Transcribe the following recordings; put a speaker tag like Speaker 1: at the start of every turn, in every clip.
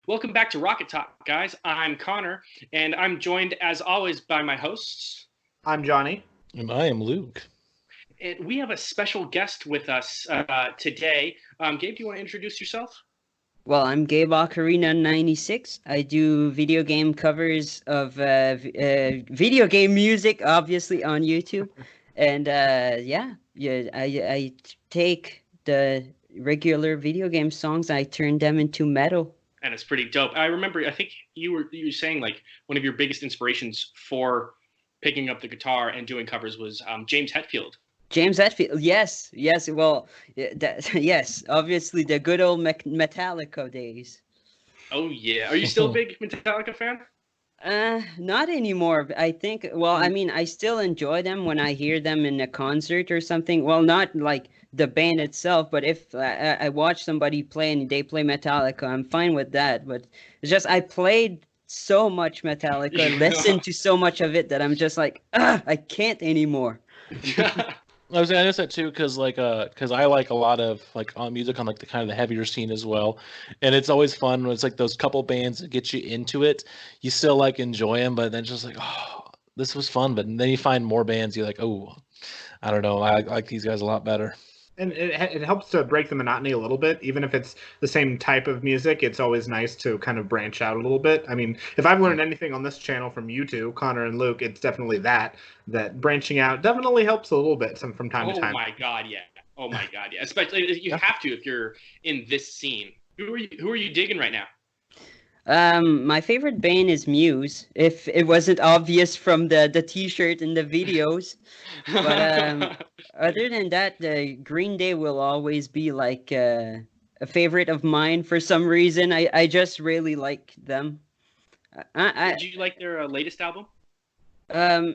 Speaker 1: Welcome back to Rocket Talk, guys. I'm Connor, and I'm joined, as always, by my hosts.
Speaker 2: I'm Johnny.
Speaker 3: And I am Luke.
Speaker 1: And we have a special guest with us today. Gabe, do you want to introduce yourself?
Speaker 4: Well, I'm Gabocarina96. I do video game covers of video game music, obviously on YouTube, and I take the regular video game songs, I turn them into metal.
Speaker 1: And it's pretty dope. I remember, I think you were saying like one of your biggest inspirations for picking up the guitar and doing covers was James Hetfield.
Speaker 4: James Hetfield, yes. Well, yes, obviously the good old Metallica days.
Speaker 1: Oh yeah, are you still a big Metallica fan?
Speaker 4: Not anymore. I think. Well, I mean, I still enjoy them when I hear them in a concert or something. Well, not like the band itself, but if I watch somebody play and they play Metallica, I'm fine with that. But it's just I played so much Metallica, listened to so much of it that I'm just like, I can't anymore.
Speaker 3: I was gonna notice that too, because I like a lot of music on like the kind of the heavier scene as well, and it's always fun when it's like those couple bands that get you into it. You still like enjoy them, but then just like, oh, this was fun. But then you find more bands, you're like, oh, I don't know, I like these guys a lot better.
Speaker 2: And it helps to break the monotony a little bit. Even if it's the same type of music, it's always nice to kind of branch out a little bit. I mean, if I've learned anything on this channel from you two, Connor and Luke, it's definitely that branching out definitely helps a little bit from time to time.
Speaker 1: Oh my god, yeah. Oh my god, yeah. Especially you have to if you're in this scene. Who are you digging right now?
Speaker 4: My favorite band is Muse. If it wasn't obvious from the T-shirt and the videos, but other than that, the Green Day will always be like a favorite of mine for some reason. I just really like them.
Speaker 1: Did you like their latest album?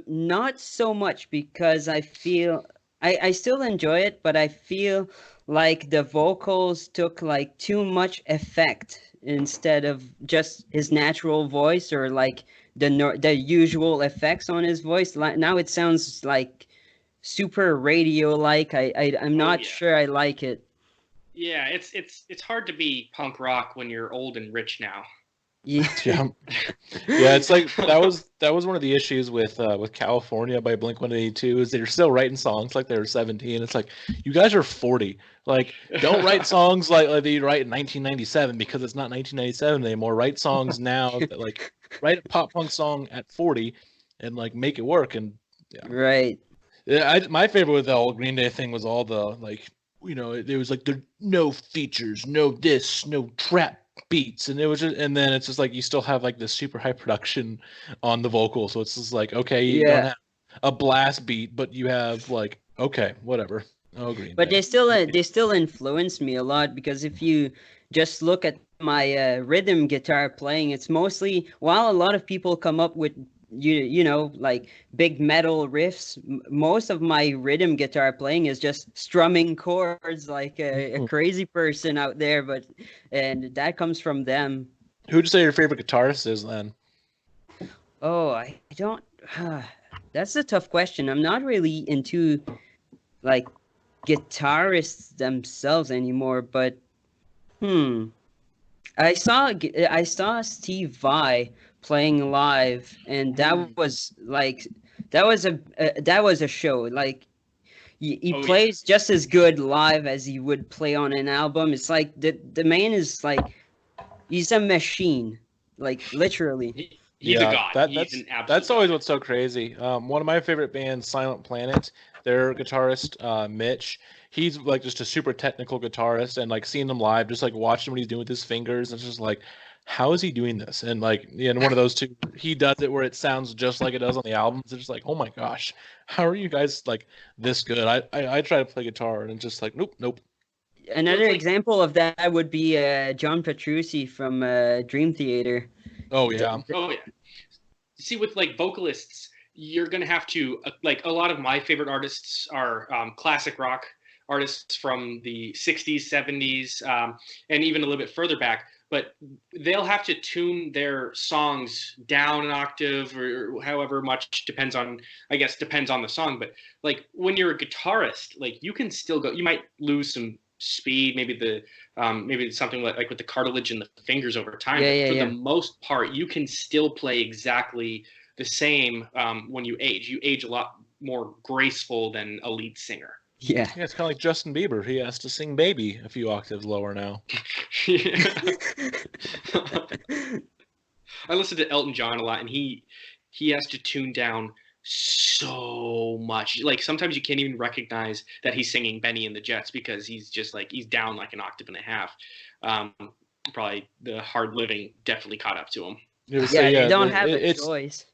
Speaker 4: Not so much because I feel I still enjoy it, but I feel like the vocals took like too much effect instead of just his natural voice or like the usual effects on his voice. Like now it sounds like super radio like. I'm not sure I like it.
Speaker 1: Yeah, it's hard to be punk rock when you're old and rich now.
Speaker 4: Yeah.
Speaker 3: Yeah. It's like that was one of the issues with California by Blink-182 is they're still writing songs like they were 17. It's like you guys are 40. Like don't write songs like they write in 1997 because it's not 1997 anymore. Write songs now that like write a pop punk song at 40 and like make it work. And yeah.
Speaker 4: Right.
Speaker 3: Yeah, my favorite with the whole Green Day thing was all the like, there was like the no features, no this, no trap beats, and it was just, and then it's just like you still have like this super high production on the vocal, so it's just like, okay, you don't have a blast beat, but you have like, okay, whatever. Oh, Green
Speaker 4: But
Speaker 3: Day.
Speaker 4: they still influence me a lot because if you just look at my rhythm guitar playing, it's mostly while a lot of people come up with you know like big metal riffs, most of my rhythm guitar playing is just strumming chords like a crazy person out there, but and that comes from them.
Speaker 3: Who'd you say your favorite guitarist is then?
Speaker 4: Oh, I don't. That's a tough question. I'm not really into like guitarists themselves anymore, but hmm. I saw Steve Vai playing live, and that was like that was a show. Like he plays just as good live as he would play on an album. It's like the man is like he's a machine, like literally.
Speaker 1: He's a god.
Speaker 3: That's always what's so crazy. One of my favorite bands, Silent Planet, their guitarist Mitch, he's like just a super technical guitarist, and like seeing him live, just like watching what he's doing with his fingers, it's just like, how is he doing this? And like, yeah, and one of those two, he does it where it sounds just like it does on the albums. It's just like, oh my gosh, how are you guys like this good? I try to play guitar and it's just like, nope.
Speaker 4: Another example of that would be John Petrucci from Dream Theater.
Speaker 3: Oh yeah.
Speaker 1: See, with like vocalists, you're gonna have to like a lot of my favorite artists are classic rock artists from the 60s, 70s, and even a little bit further back. But they'll have to tune their songs down an octave or however much depends on the song. But like when you're a guitarist, like you can still go. You might lose some speed, maybe maybe something like with the cartilage in the fingers over time.
Speaker 4: Yeah,
Speaker 1: But for
Speaker 4: yeah.
Speaker 1: the most part, you can still play exactly the same when you age. You age a lot more graceful than a lead singer.
Speaker 4: Yeah.
Speaker 3: Yeah, it's kind of like Justin Bieber. He has to sing "Baby" a few octaves lower now.
Speaker 1: I listen to Elton John a lot, and he has to tune down so much. Like sometimes you can't even recognize that he's singing Benny and the Jets because he's just like he's down like an octave and a half. Um, Probably the hard living definitely caught up to him.
Speaker 3: Yeah, so,
Speaker 4: Yeah, they don't
Speaker 3: the-
Speaker 4: have a
Speaker 3: it's
Speaker 4: choice.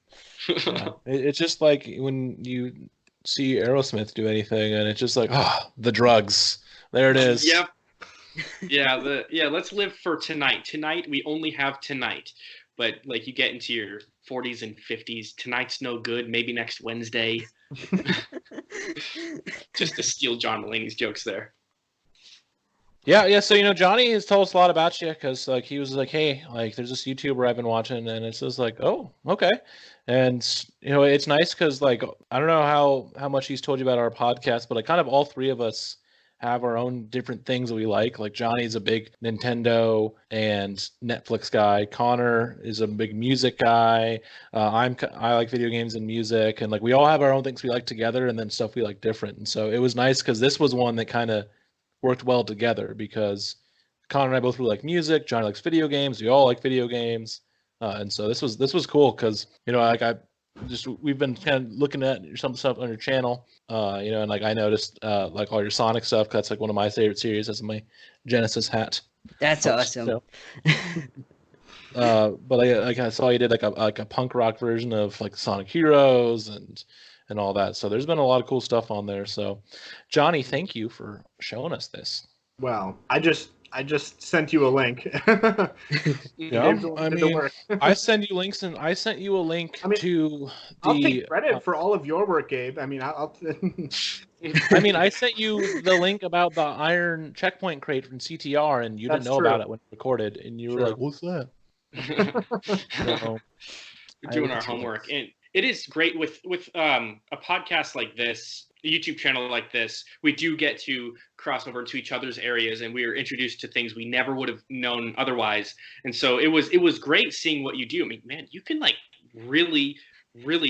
Speaker 3: yeah, it's just like when you see Aerosmith do anything, and it's just like, oh, the drugs. There it is.
Speaker 1: Yep. Yeah. Let's live for tonight. Tonight we only have tonight. But like you get into your 40s and 50s, tonight's no good. Maybe next Wednesday. Just to steal John Mulaney's jokes there.
Speaker 3: Yeah. So Johnny has told us a lot about you because like he was like, hey, like there's this YouTuber I've been watching, and it's just like, oh, okay, and it's nice because like I don't know how much he's told you about our podcast, but like kind of all three of us have our own different things that we like. Like Johnny's a big Nintendo and Netflix guy. Connor is a big music guy. I like video games and music, and like we all have our own things we like together, and then stuff we like different. And so it was nice because this was one that kind of worked well together because Connor and I both really like music. Johnny likes video games. We all like video games, and so this was cool because like we've been kind of looking at some stuff on your channel, and like I noticed like all your Sonic stuff. 'Cause that's like one of my favorite series. That's my Genesis hat.
Speaker 4: That's awesome.
Speaker 3: So, but I saw you did like a punk rock version of like Sonic Heroes and all that. So there's been a lot of cool stuff on there. So, Johnny, thank you for showing us this.
Speaker 2: Well, I just sent you a link.
Speaker 3: Yeah, I mean, I send you links, and I sent you a link to the.
Speaker 2: I'll take credit for all of your work, Gabe. I mean, I'll
Speaker 3: I mean, I sent you the link about the iron checkpoint crate from CTR, and you didn't know about it when it recorded, and you were like, "What's that?"
Speaker 1: So, we're doing our homework, and it is great with a podcast like this, a YouTube channel like this. We do get to cross over into each other's areas, and we are introduced to things we never would have known otherwise. And so it was great seeing what you do. I mean, man, you can like really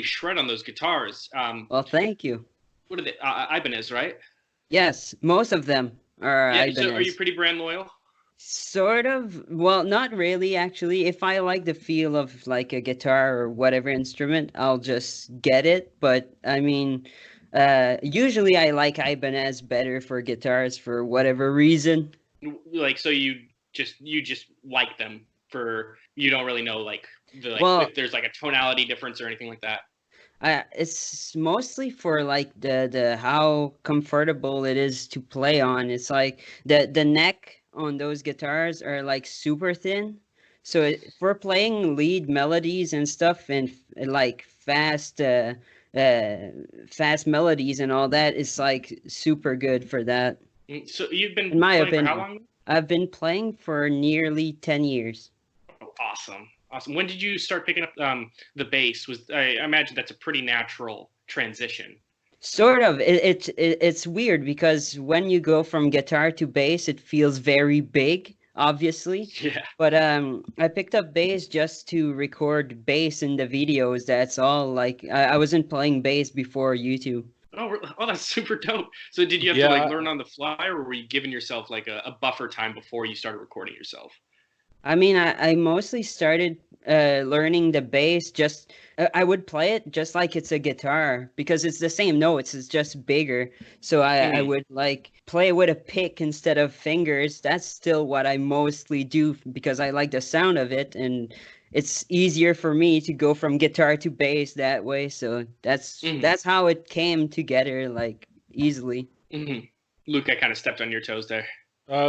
Speaker 1: shred on those guitars.
Speaker 4: Well, thank you.
Speaker 1: What are they? Ibanez, right?
Speaker 4: Yes, most of them are
Speaker 1: Yeah.
Speaker 4: Ibanez.
Speaker 1: So are you pretty brand loyal?
Speaker 4: Sort of. Well, not really, actually. If I like the feel of like a guitar or whatever instrument, I'll just get it. But I mean, usually I like Ibanez better for guitars for whatever reason.
Speaker 1: Like, so you just like them for you don't really know like if there's like a tonality difference or anything like that.
Speaker 4: It's mostly for like the how comfortable it is to play on. It's like the neck on those guitars are like super thin, so for playing lead melodies and stuff and like fast melodies and all that, it's like super good for that.
Speaker 1: So you've been
Speaker 4: in my
Speaker 1: playing
Speaker 4: opinion,
Speaker 1: for how long?
Speaker 4: I've been playing for nearly 10 years.
Speaker 1: Oh, awesome. When did you start picking up the bass? I imagine that's a pretty natural transition.
Speaker 4: Sort of. It's weird because when you go from guitar to bass, it feels very big, obviously.
Speaker 1: Yeah.
Speaker 4: But I picked up bass just to record bass in the videos. That's all. Like I wasn't playing bass before YouTube.
Speaker 1: Oh, that's super dope. So did you have to like learn on the fly, or were you giving yourself like a buffer time before you started recording yourself?
Speaker 4: I mean, I mostly started learning the bass just I would play it just like it's a guitar because it's the same notes, it's just bigger. So I would like play with a pick instead of fingers. That's still what I mostly do because I like the sound of it, and it's easier for me to go from guitar to bass that way. So that's how it came together, like easily.
Speaker 1: Luke, I kind of stepped on your toes there.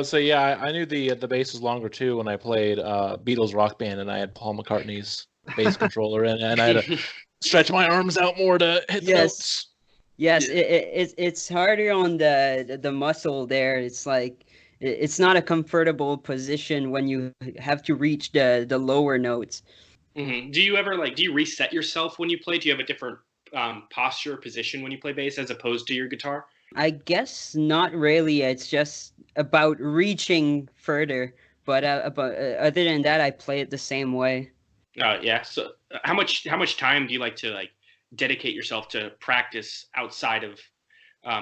Speaker 3: So yeah, I knew the bass was longer too when I played Beatles Rock Band, and I had Paul McCartney's bass controller, and I had to stretch my arms out more to hit the notes.
Speaker 4: Yes, it's harder on the muscle there. It's like it's not a comfortable position when you have to reach the lower notes.
Speaker 1: Do you ever do you reset yourself when you play? Do you have a different posture position when you play bass as opposed to your guitar?
Speaker 4: I guess not really. It's just about reaching further. But other than that, I play it the same way.
Speaker 1: Yeah. So how much time do you like to like dedicate yourself to practice outside of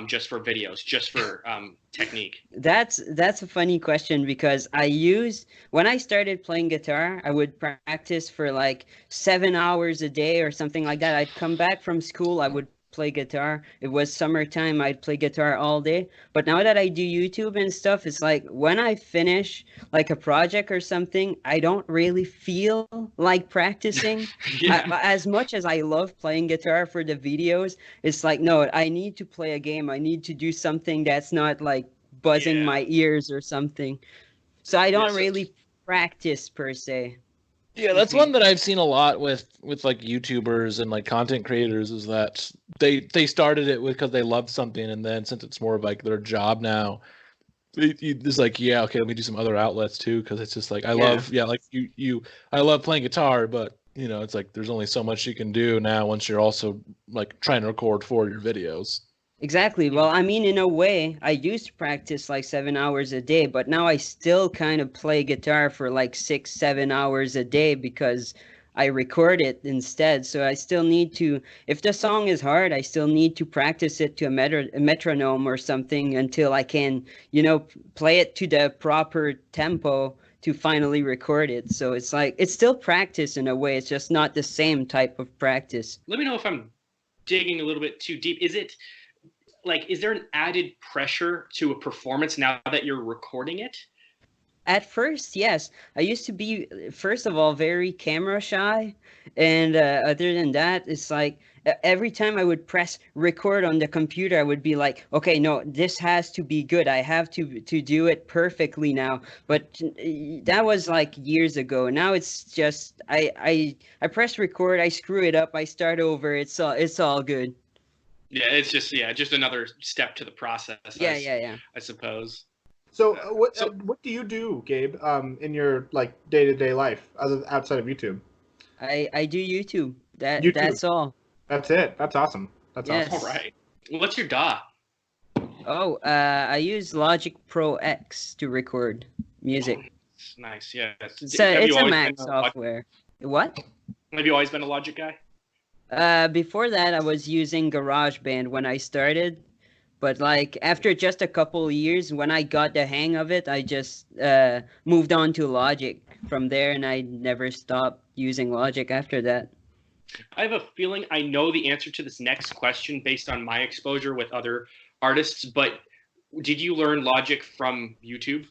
Speaker 1: just for videos, just for technique?
Speaker 4: That's a funny question because I use when I started playing guitar, I would practice for like 7 hours a day or something like that. I'd come back from school, I would play guitar. It was summertime, I'd play guitar all day. But now that I do YouTube and stuff, it's like when I finish like a project or something, I don't really feel like practicing.
Speaker 1: Yeah.
Speaker 4: As much as I love playing guitar for the videos, it's like no, I need to play a game. I need to do something that's not like buzzing
Speaker 1: Yeah.
Speaker 4: my ears or something. So I
Speaker 1: Yeah.
Speaker 4: don't really practice per se.
Speaker 3: Yeah, that's
Speaker 1: Mhm.
Speaker 3: one that I've seen a lot with like YouTubers and like content creators is that they started it with because they loved something, and then since it's more of like their job now, it's like yeah, okay, let me do some other outlets too because it's just like I
Speaker 4: Yeah.
Speaker 3: love like you I love playing guitar, but it's like there's only so much you can do now once you're also like trying to record for your videos.
Speaker 4: Exactly. Well, I mean, in a way, I used to practice like 7 hours a day, but now I still kind of play guitar for like 6, 7 hours a day because I record it instead. So I still need to, if the song is hard, I still need to practice it to a metronome or something until I can, play it to the proper tempo to finally record it. So it's like, it's still practice in a way. It's just not the same type of practice.
Speaker 1: Let me know if I'm digging a little bit too deep. Is there an added pressure to a performance now that you're recording it?
Speaker 4: At first, yes. I used to be, first of all, very camera shy. And other than that, it's like every time I would press record on the computer, I would be like, okay, no, this has to be good. I have to do it perfectly now. But that was like years ago. Now it's just I press record, I screw it up, I start over. It's all good.
Speaker 1: Yeah, it's just another step to the process,
Speaker 4: Yeah, yeah, yeah.
Speaker 1: I suppose.
Speaker 2: So
Speaker 1: So
Speaker 2: what do you do, Gabe, in your like day-to-day life other outside of YouTube?
Speaker 4: I do YouTube.
Speaker 2: YouTube.
Speaker 4: That's all.
Speaker 2: That's it. That's awesome. That's awesome.
Speaker 1: all
Speaker 4: Yes.
Speaker 1: right. What's your DAW?
Speaker 4: Oh, I use Logic Pro X to record
Speaker 1: Oh,
Speaker 4: music.
Speaker 1: nice. Yeah.
Speaker 4: So
Speaker 1: Have
Speaker 4: it's
Speaker 1: you
Speaker 4: a
Speaker 1: always
Speaker 4: Mac
Speaker 1: been a Logic,
Speaker 4: software. What?
Speaker 1: have you always been a Logic guy?
Speaker 4: Before that, I was using GarageBand when I started, but like after just a couple years, when I got the hang of it, I just moved on to Logic from there, and I never stopped using Logic after that.
Speaker 1: I have a feeling I know the answer to this next question based on my exposure with other artists, but did you learn Logic from YouTube?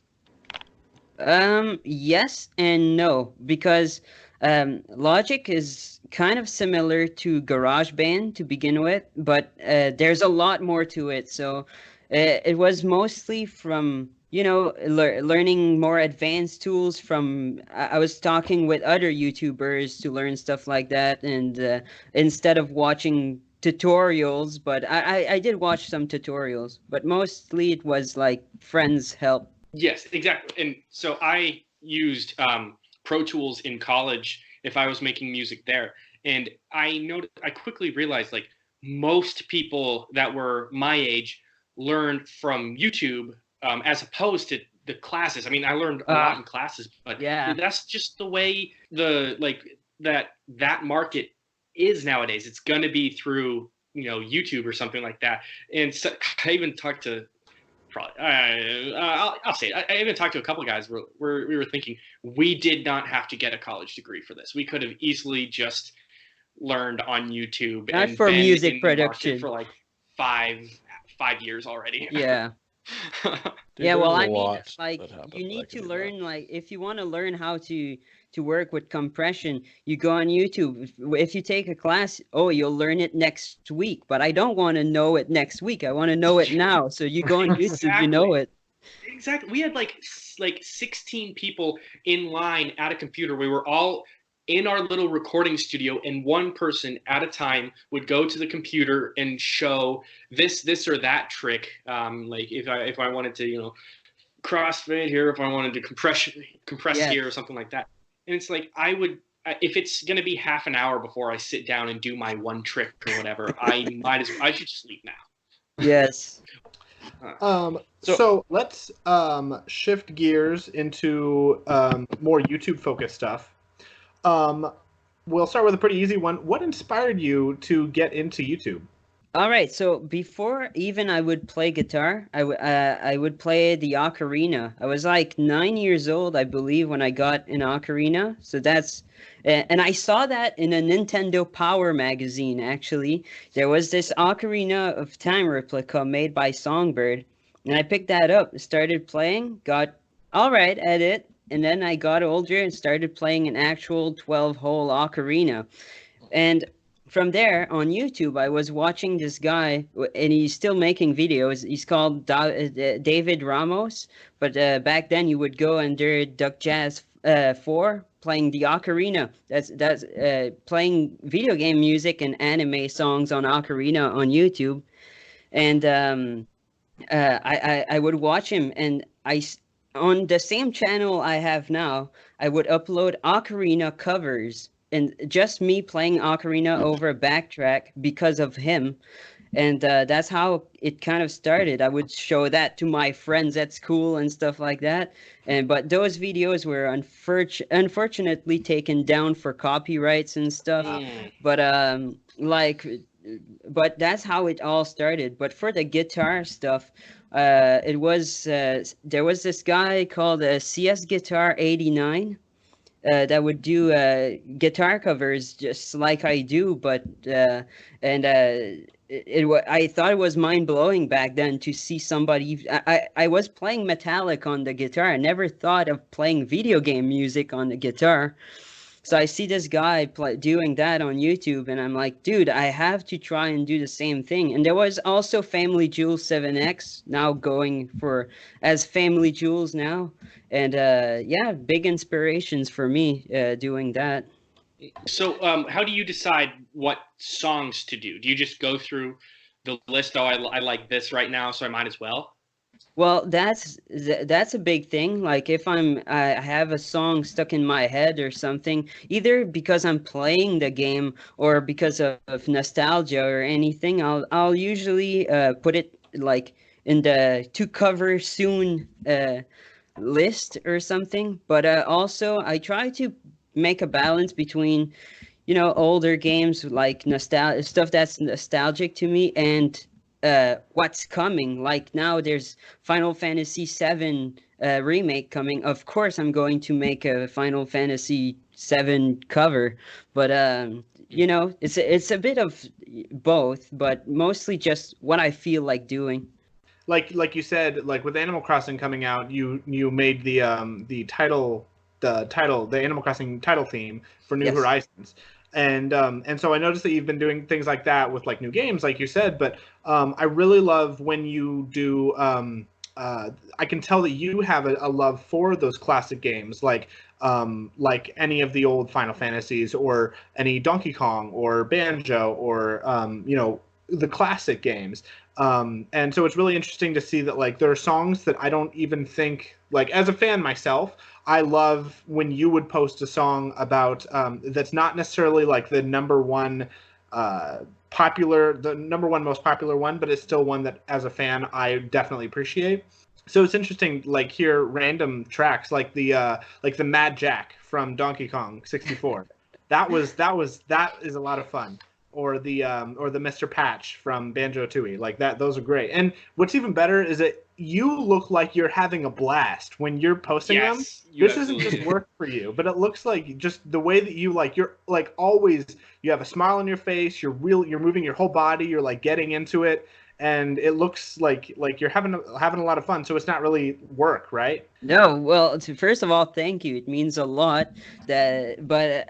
Speaker 4: Yes and no, because Logic is kind of similar to GarageBand to begin with, but there's a lot more to it. So it was mostly from, learning more advanced tools from, I was talking with other YouTubers to learn stuff like that, and instead of watching tutorials, but I did watch some tutorials, but mostly it was like friends' help.
Speaker 1: Yes, exactly. And so I used Pro Tools in college if I was making music there. And I quickly realized like most people that were my age learned from YouTube as opposed to the classes. I mean, I learned a lot in
Speaker 4: Ah,
Speaker 1: classes, but
Speaker 4: yeah.
Speaker 1: that's just the way that market is nowadays. It's going to be through YouTube or something like that. And so I even talked to probably I'll say it. I even talked to a couple of guys where we were thinking we did not have to get a college degree for this. We could have easily just learned on YouTube
Speaker 4: Not
Speaker 1: and
Speaker 4: for
Speaker 1: been
Speaker 4: music
Speaker 1: in the market
Speaker 4: production.
Speaker 1: for like five years already.
Speaker 4: Yeah.
Speaker 3: Dude,
Speaker 4: Yeah, well,
Speaker 3: there's a
Speaker 4: I mean,
Speaker 3: lot
Speaker 4: like
Speaker 3: that happened
Speaker 4: you
Speaker 3: that I
Speaker 4: need
Speaker 3: could
Speaker 4: to
Speaker 3: do that.
Speaker 4: learn like if you want to learn how to work with compression, you go on YouTube. If you take a class, oh, you'll learn it next week, but I don't want to know it next week. I want to know it now. So you go on YouTube, you know
Speaker 1: Exactly.
Speaker 4: it.
Speaker 1: Exactly. We had like 16 people in line at a computer. We were all in our little recording studio, and one person at a time would go to the computer and show this or that trick. Like if I wanted to crossfade here, if I wanted to compress here or
Speaker 4: Yes.
Speaker 1: something like that. And it's like I would if it's going to be half an hour before I sit down and do my one trick or whatever, I should just leave now.
Speaker 4: Yes.
Speaker 2: So let's shift gears into more YouTube focused stuff. We'll start with a pretty easy one. What inspired you to get into YouTube?
Speaker 4: All right, so before even I would play guitar, I would play the ocarina. I was like 9 years old, I believe, when I got an ocarina. So that's, and I saw that in a Nintendo Power magazine. Actually, there was this Ocarina of Time replica made by Songbird, and I picked that up, started playing, got all right at it, and then I got older and started playing an actual 12-hole ocarina. And from there on YouTube, I was watching this guy, and he's still making videos. He's called David Ramos, but back then you would go under Duck Jazz 4 playing the ocarina. That's playing video game music and anime songs on ocarina on YouTube, and I would watch him, and on the same channel I have now, I would upload ocarina covers and just me playing ocarina over a backtrack because of him. And that's how it kind of started. I would show that to my friends at school and stuff like that. And but those videos were unfortunately taken down for copyrights and stuff. But but that's how it all started. But for the guitar stuff, it was there was this guy called CS Guitar 89 that would do guitar covers just like I do, but and I thought it was mind blowing back then to see somebody. I was playing metallic on the guitar. I never thought of playing video game music on the guitar. So I see this guy doing that on YouTube, and I'm like, dude, I have to try and do the same thing. And there was also Family Jewels 7X now going for as Family Jewels now, and yeah, big inspirations for me doing that.
Speaker 1: So, how do you decide what songs to do? Do you just go through the list? Oh, I like this right now, so I might as well.
Speaker 4: Well, that's a big thing. Like if I have a song stuck in my head or something, either because I'm playing the game or because of nostalgia or anything, I'll usually put it like in the to cover soon list or something. But also I try to make a balance between older games like nostalgia stuff that's nostalgic to me and what's coming. Like now there's Final Fantasy VII remake coming. Of course I'm going to make a Final Fantasy VII cover, but it's a bit of both, but mostly just what I feel like doing.
Speaker 2: Like you said, like with Animal Crossing coming out, you made the Animal Crossing title theme for New
Speaker 4: Yes.
Speaker 2: Horizons. And so I noticed that you've been doing things like that with like new games, like you said. But I really love when you do. I can tell that you have a love for those classic games, like any of the old Final Fantasies or any Donkey Kong or Banjo or the classic games. And so it's really interesting to see that like there are songs that I don't even think, like as a fan myself, I love when you would post a song about that's not necessarily like the number one most popular one, but it's still one that as a fan I definitely appreciate. So it's interesting, like hear random tracks like the Mad Jack from Donkey Kong 64. That is a lot of fun. Or the Mr. Patch from Banjo-Tooie, like that. Those are great. And what's even better is that you look like you're having a blast when you're posting them. This isn't just work for you, but it looks like just the way that you're like always. You have a smile on your face. You're moving your whole body. You're like getting into it, and it looks like you're having a lot of fun. So it's not really work, right?
Speaker 4: No, well, first of all, thank you. It means a lot. But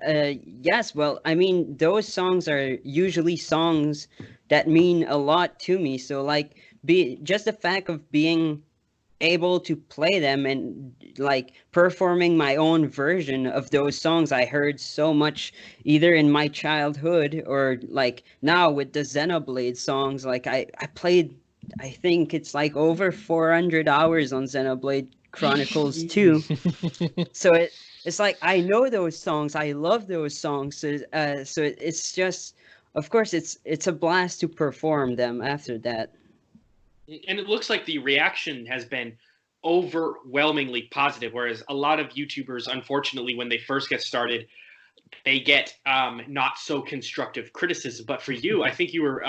Speaker 4: yes, well, I mean, those songs are usually songs that mean a lot to me. So, like, be just the fact of being able to play them and like performing my own version of those songs I heard so much either in my childhood or like now with the Xenoblade songs. Like I played, I think it's like over 400 hours on Xenoblade Chronicles 2. So it's like I know those songs, I love those songs. So it's just, of course, it's a blast to perform them after that.
Speaker 1: And it looks like the reaction has been overwhelmingly positive, whereas a lot of YouTubers, unfortunately, when they first get started, they get not so constructive criticism. But for you, I think you were.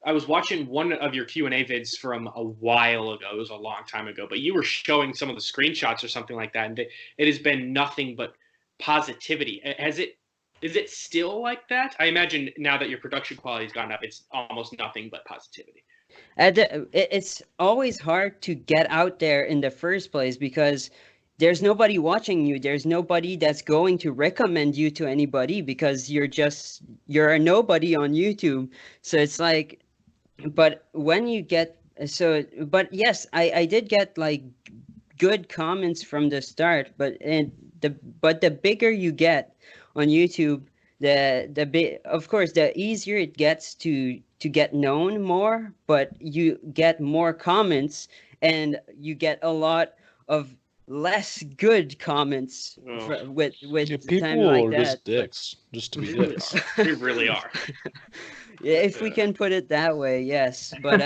Speaker 1: I was watching one of your Q&A vids from a while ago. It was a long time ago, but you were showing some of the screenshots or something like that, and it has been nothing but positivity. Is it still like that? I imagine now that your production quality's gone up, it's almost nothing but positivity.
Speaker 4: It's always hard to get out there in the first place because there's nobody watching you. There's nobody that's going to recommend you to anybody because you're a nobody on YouTube. So it's like, but when you get but yes, I did get like good comments from the start, but the bigger you get on YouTube, of course the easier it gets to get known more, but you get more comments and you get a lot of less good comments with
Speaker 3: Yeah,
Speaker 4: time
Speaker 3: people
Speaker 4: like
Speaker 3: are
Speaker 4: that.
Speaker 3: just dicks, just to be
Speaker 1: We really
Speaker 3: dicks.
Speaker 1: are. We really are.
Speaker 4: Yeah, if we can put it that way, yes. But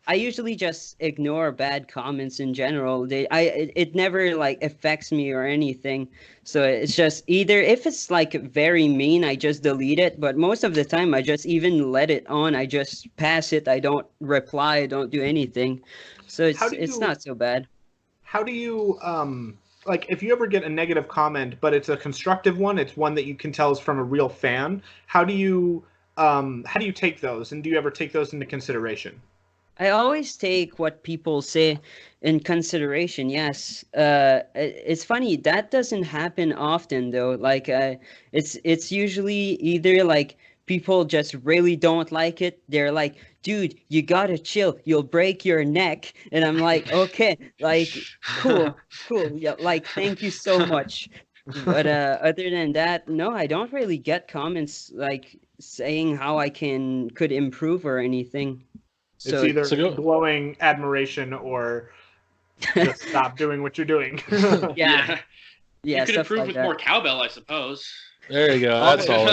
Speaker 4: I usually just ignore bad comments in general. It never like affects me or anything. So it's just either if it's like very mean, I just delete it. But most of the time, I just even let it on. I just pass it. I don't reply. I don't do anything. So it's not so bad.
Speaker 2: How do you like if you ever get a negative comment, but it's a constructive one, it's one that you can tell is from a real fan. How do you take those, and do you ever take those into consideration?
Speaker 4: I always take what people say in consideration. Yes, it's funny that doesn't happen often though. Like, it's usually either like people just really don't like it. They're like, "Dude, you gotta chill. You'll break your neck." And I'm like, "Okay, like, cool. Yeah, like, thank you so much." But other than that, no, I don't really get comments like saying how I could improve or anything.
Speaker 2: It's
Speaker 4: So
Speaker 2: either
Speaker 3: So go.
Speaker 2: glowing admiration or just stop doing what you're doing.
Speaker 4: yeah,
Speaker 1: Yeah. You
Speaker 4: yeah,
Speaker 1: could
Speaker 4: stuff
Speaker 1: improve
Speaker 4: like
Speaker 1: with
Speaker 4: that.
Speaker 1: more cowbell, I suppose.
Speaker 3: There you go. That's all.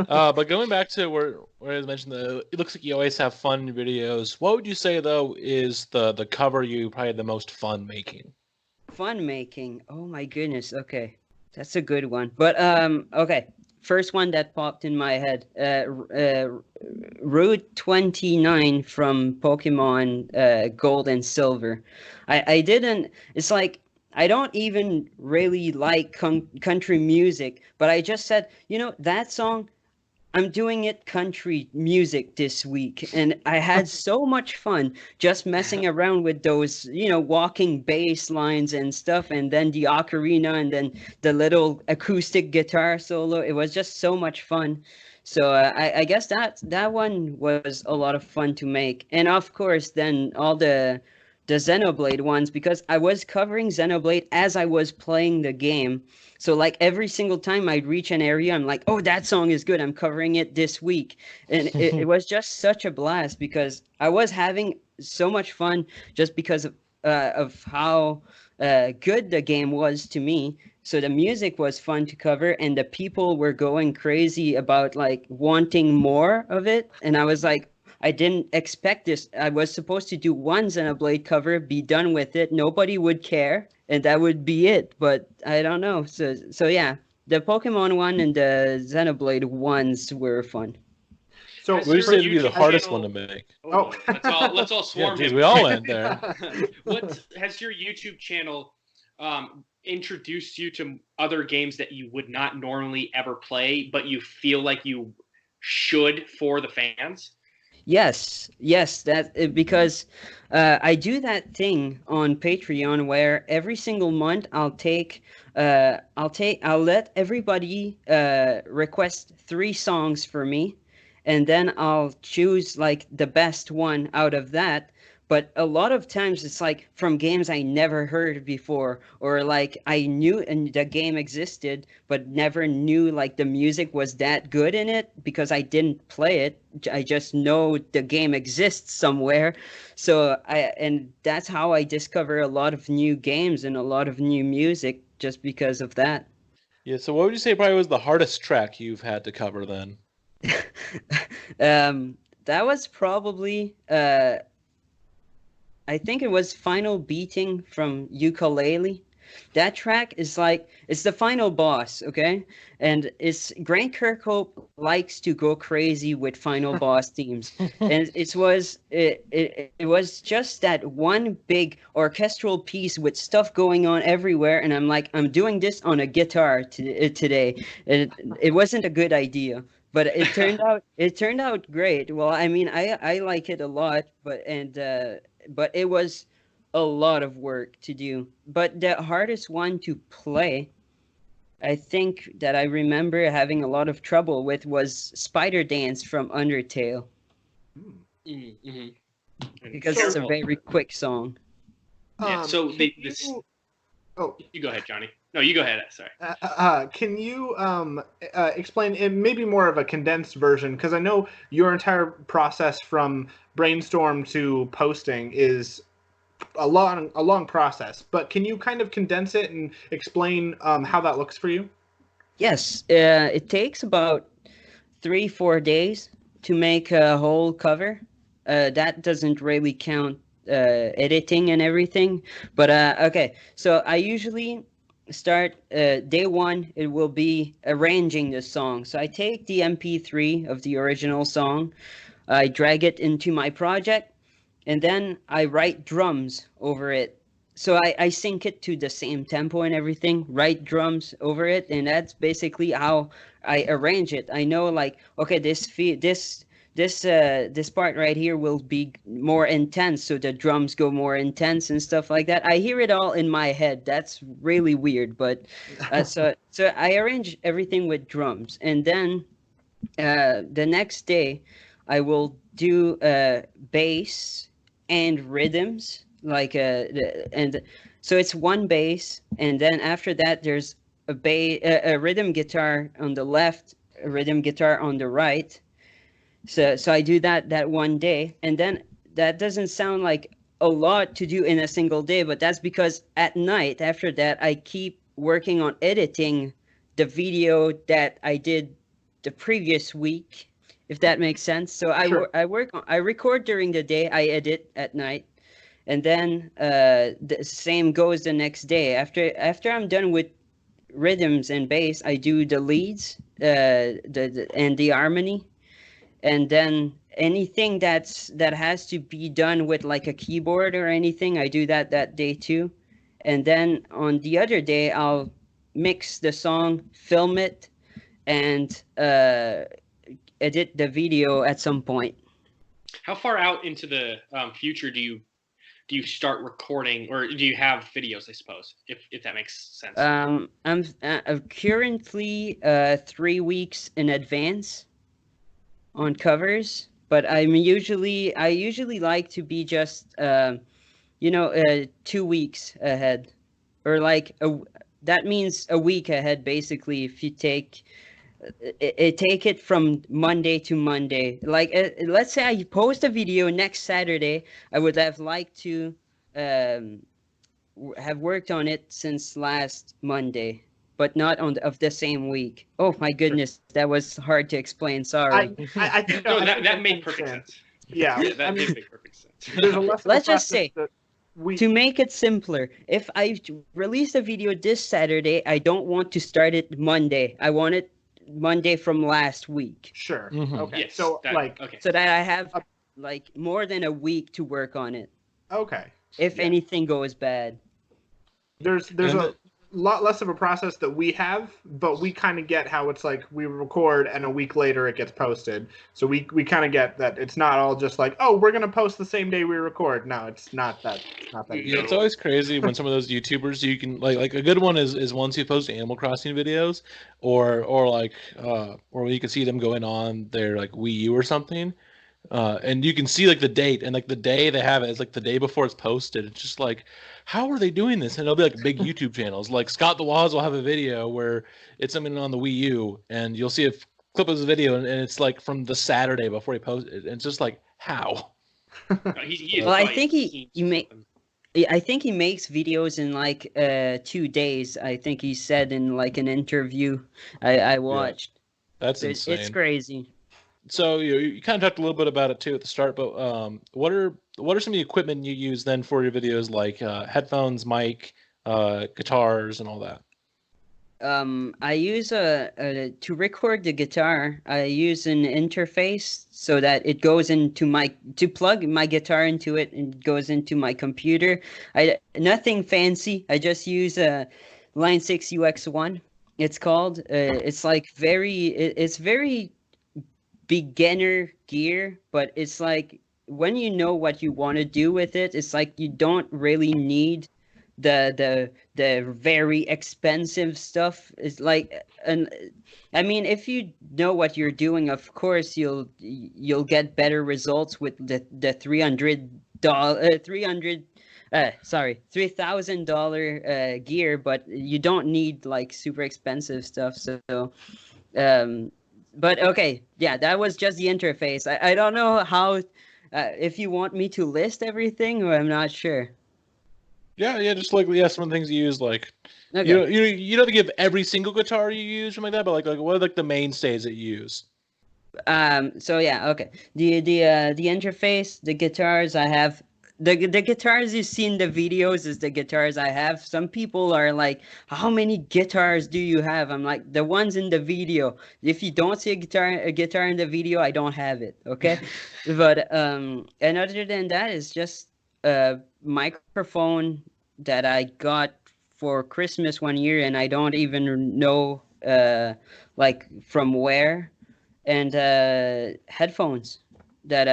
Speaker 1: Yeah.
Speaker 3: But going back to where I mentioned it looks like you always have fun videos. What would you say though is the cover you probably had the most fun making?
Speaker 4: Fun making. Oh my goodness. Okay, that's a good one. But okay. First one that popped in my head. Route 29 from Pokemon Gold and Silver. I didn't. It's like I don't even really like country music, but I just said, that song. I'm doing it country music this week, and I had so much fun just messing around with those, walking bass lines and stuff, and then the ocarina, and then the little acoustic guitar solo. It was just so much fun. So I guess that one was a lot of fun to make, and of course, then all the Xenoblade ones because I was covering Xenoblade as I was playing the game. So like every single time I'd reach an area, I'm like, oh, that song is good. I'm covering it this week. And it was just such a blast because I was having so much fun just because of how good the game was to me. So the music was fun to cover and the people were going crazy about like wanting more of it. And I was like, I didn't expect this. I was supposed to do one Xenoblade cover, be done with it. Nobody would care, and that would be it. But I don't know. So yeah, the Pokemon one and the Xenoblade ones were fun.
Speaker 2: So
Speaker 1: Has
Speaker 3: What would you
Speaker 1: your
Speaker 3: say to be the
Speaker 1: YouTube
Speaker 3: hardest one
Speaker 1: channel-
Speaker 3: to make?
Speaker 1: Oh, let's all
Speaker 3: Yeah,
Speaker 1: swarm
Speaker 3: geez,
Speaker 1: him.
Speaker 3: we all went there.
Speaker 1: What has your YouTube channel introduced you to other games that you would not normally ever play, but you feel like you should for the fans?
Speaker 4: Yes, because I do that thing on Patreon where every single month I'll let everybody request 3 songs for me, and then I'll choose like the best one out of that. But a lot of times it's like from games I never heard before, or like I knew and the game existed, but never knew like the music was that good in it because I didn't play it. I just know the game exists somewhere. And that's how I discover a lot of new games and a lot of new music just because of that.
Speaker 3: Yeah, so what would you say probably was the hardest track you've had to cover then?
Speaker 4: That was probably I think it was Final Beating from Ukulele. That track is like it's the final boss, okay? And it's Grant Kirkhope likes to go crazy with final boss themes. And it was just that one big orchestral piece with stuff going on everywhere, and I'm like, I'm doing this on a guitar today. It wasn't a good idea, but it turned out great. Well, I mean, I like it a lot, but it was a lot of work to do. But the hardest one to play, I think that I remember having a lot of trouble with was Spider Dance from Undertale
Speaker 1: Mm-hmm.
Speaker 4: because it's a very quick song.
Speaker 1: Yeah. So you go ahead, Johnny. No, you go ahead. Sorry.
Speaker 2: Can you explain it maybe more of a condensed version? Because I know your entire process from brainstorm to posting is a long process. But can you kind of condense it and explain how that looks for you?
Speaker 4: Yes, it takes about 3-4 days to make a whole cover. That doesn't really count editing and everything. But okay, so I usually start day one. It will be arranging the song. So I take the MP3 of the original song, I drag it into my project, and then I write drums over it. So I sync it to the same tempo and everything, write drums over it, and that's basically how I arrange it. I know like, okay, this part right here will be more intense, so the drums go more intense and stuff like that. I hear it all in my head. That's really weird, but so I arrange everything with drums, and then the next day I will do bass and rhythms and so it's one bass, and then after that there's a rhythm guitar on the left, a rhythm guitar on the right. So I do that one day, and then that doesn't sound like a lot to do in a single day, but that's because at night after that I keep working on editing the video that I did the previous week, if that makes sense. So
Speaker 2: Sure.
Speaker 4: I record during the day, I edit at night, and then the same goes the next day. After I'm done with rhythms and bass, I do the leads, and the harmony, and then anything that has to be done with like a keyboard or anything, I do that day too. And then on the other day I'll mix the song, film it, and edit the video at some point.
Speaker 1: How far out into the future do you start recording, or do you have videos? I suppose, if that makes sense.
Speaker 4: I'm currently 3 weeks in advance on covers, but I usually like to be just 2 weeks ahead, or like that means a week ahead basically. If you take take it from Monday to Monday, like let's say I post a video next Saturday, I would have liked to um, have worked on it since last Monday, but not of the same week. Oh my goodness, that was hard to explain. Sorry.
Speaker 2: I think
Speaker 1: No,
Speaker 2: I
Speaker 1: that
Speaker 2: think
Speaker 1: that
Speaker 2: I
Speaker 1: made perfect
Speaker 2: understand.
Speaker 1: sense.
Speaker 2: Yeah,
Speaker 1: Yeah, that
Speaker 2: I mean,
Speaker 1: did make perfect sense.
Speaker 2: there's a less of a
Speaker 4: Let's just
Speaker 2: process
Speaker 4: say,
Speaker 2: that we
Speaker 4: to make it simpler, if I release a video this Saturday, I don't want to start it Monday. I want it Monday from last week,
Speaker 2: sure.
Speaker 3: Mhm.
Speaker 2: Okay,
Speaker 1: Yes,
Speaker 2: so like
Speaker 1: okay.
Speaker 4: so that I have
Speaker 2: Uh,
Speaker 4: like more than a week to work on it
Speaker 2: okay,
Speaker 4: if
Speaker 2: yeah.
Speaker 4: anything goes bad.
Speaker 2: There's
Speaker 3: And
Speaker 2: a lot less of a process that we have, but we kind of get how it's like we record and a week later it gets posted. So we kind of get that it's not all just like, oh, we're gonna post the same day we record. No, it's not that. Not that.
Speaker 1: Yeah,
Speaker 3: Yeah, it's always crazy when some of those YouTubers you can like a good one is ones who post Animal Crossing videos, or like or you can see them going on their like Wii U or something, and you can see like the date and like the day they have it is like the day before it's posted. It's just like, how are they doing this? And it'll be like big YouTube channels. Like Scott the Woz will have a video where it's something on the Wii U, and you'll see a clip of his video, and it's like from the Saturday before he posted it. And it's just like, how?
Speaker 1: No, he is
Speaker 4: Well, I
Speaker 1: probably
Speaker 4: think
Speaker 1: seen something.
Speaker 4: I think he makes videos in like 2 days. I think he said in like an interview I watched.
Speaker 3: That's
Speaker 4: It's
Speaker 3: insane.
Speaker 4: crazy.
Speaker 3: So you kind of talked a little bit about it too at the start, but what are what are some of the equipment you use then for your videos, like headphones, mic, guitars, and all that?
Speaker 4: I use to record the guitar. I use an interface so that it goes into to plug my guitar into it and it goes into my computer. I nothing fancy. I just use a Line 6 UX1. It's called. It's like it's very beginner gear, but it's like when you know what you want to do with it, it's like you don't really need the very expensive stuff. It's like and I mean, if you know what you're doing, of course you'll get better results with the $300 300 sorry, $3,000 gear, but you don't need like super expensive stuff. So um but okay, yeah, that was just the interface. I don't know how if you want me to list everything, or I'm not sure.
Speaker 3: Yeah, just like some of the things you use, like
Speaker 4: Okay.
Speaker 3: you don't have to give every single guitar you use, something like that, but like what are like the mainstays that you use?
Speaker 4: So yeah, okay. The interface, the guitars I have, the guitars you see in the videos is the guitars I have. Some people are like, "How many guitars do you have?" I'm like, "The ones in the video. If you don't see a guitar in the video, I don't have it." Okay, but and other than that, it's just a microphone that I got for Christmas one year, and I don't even know like from where, and headphones that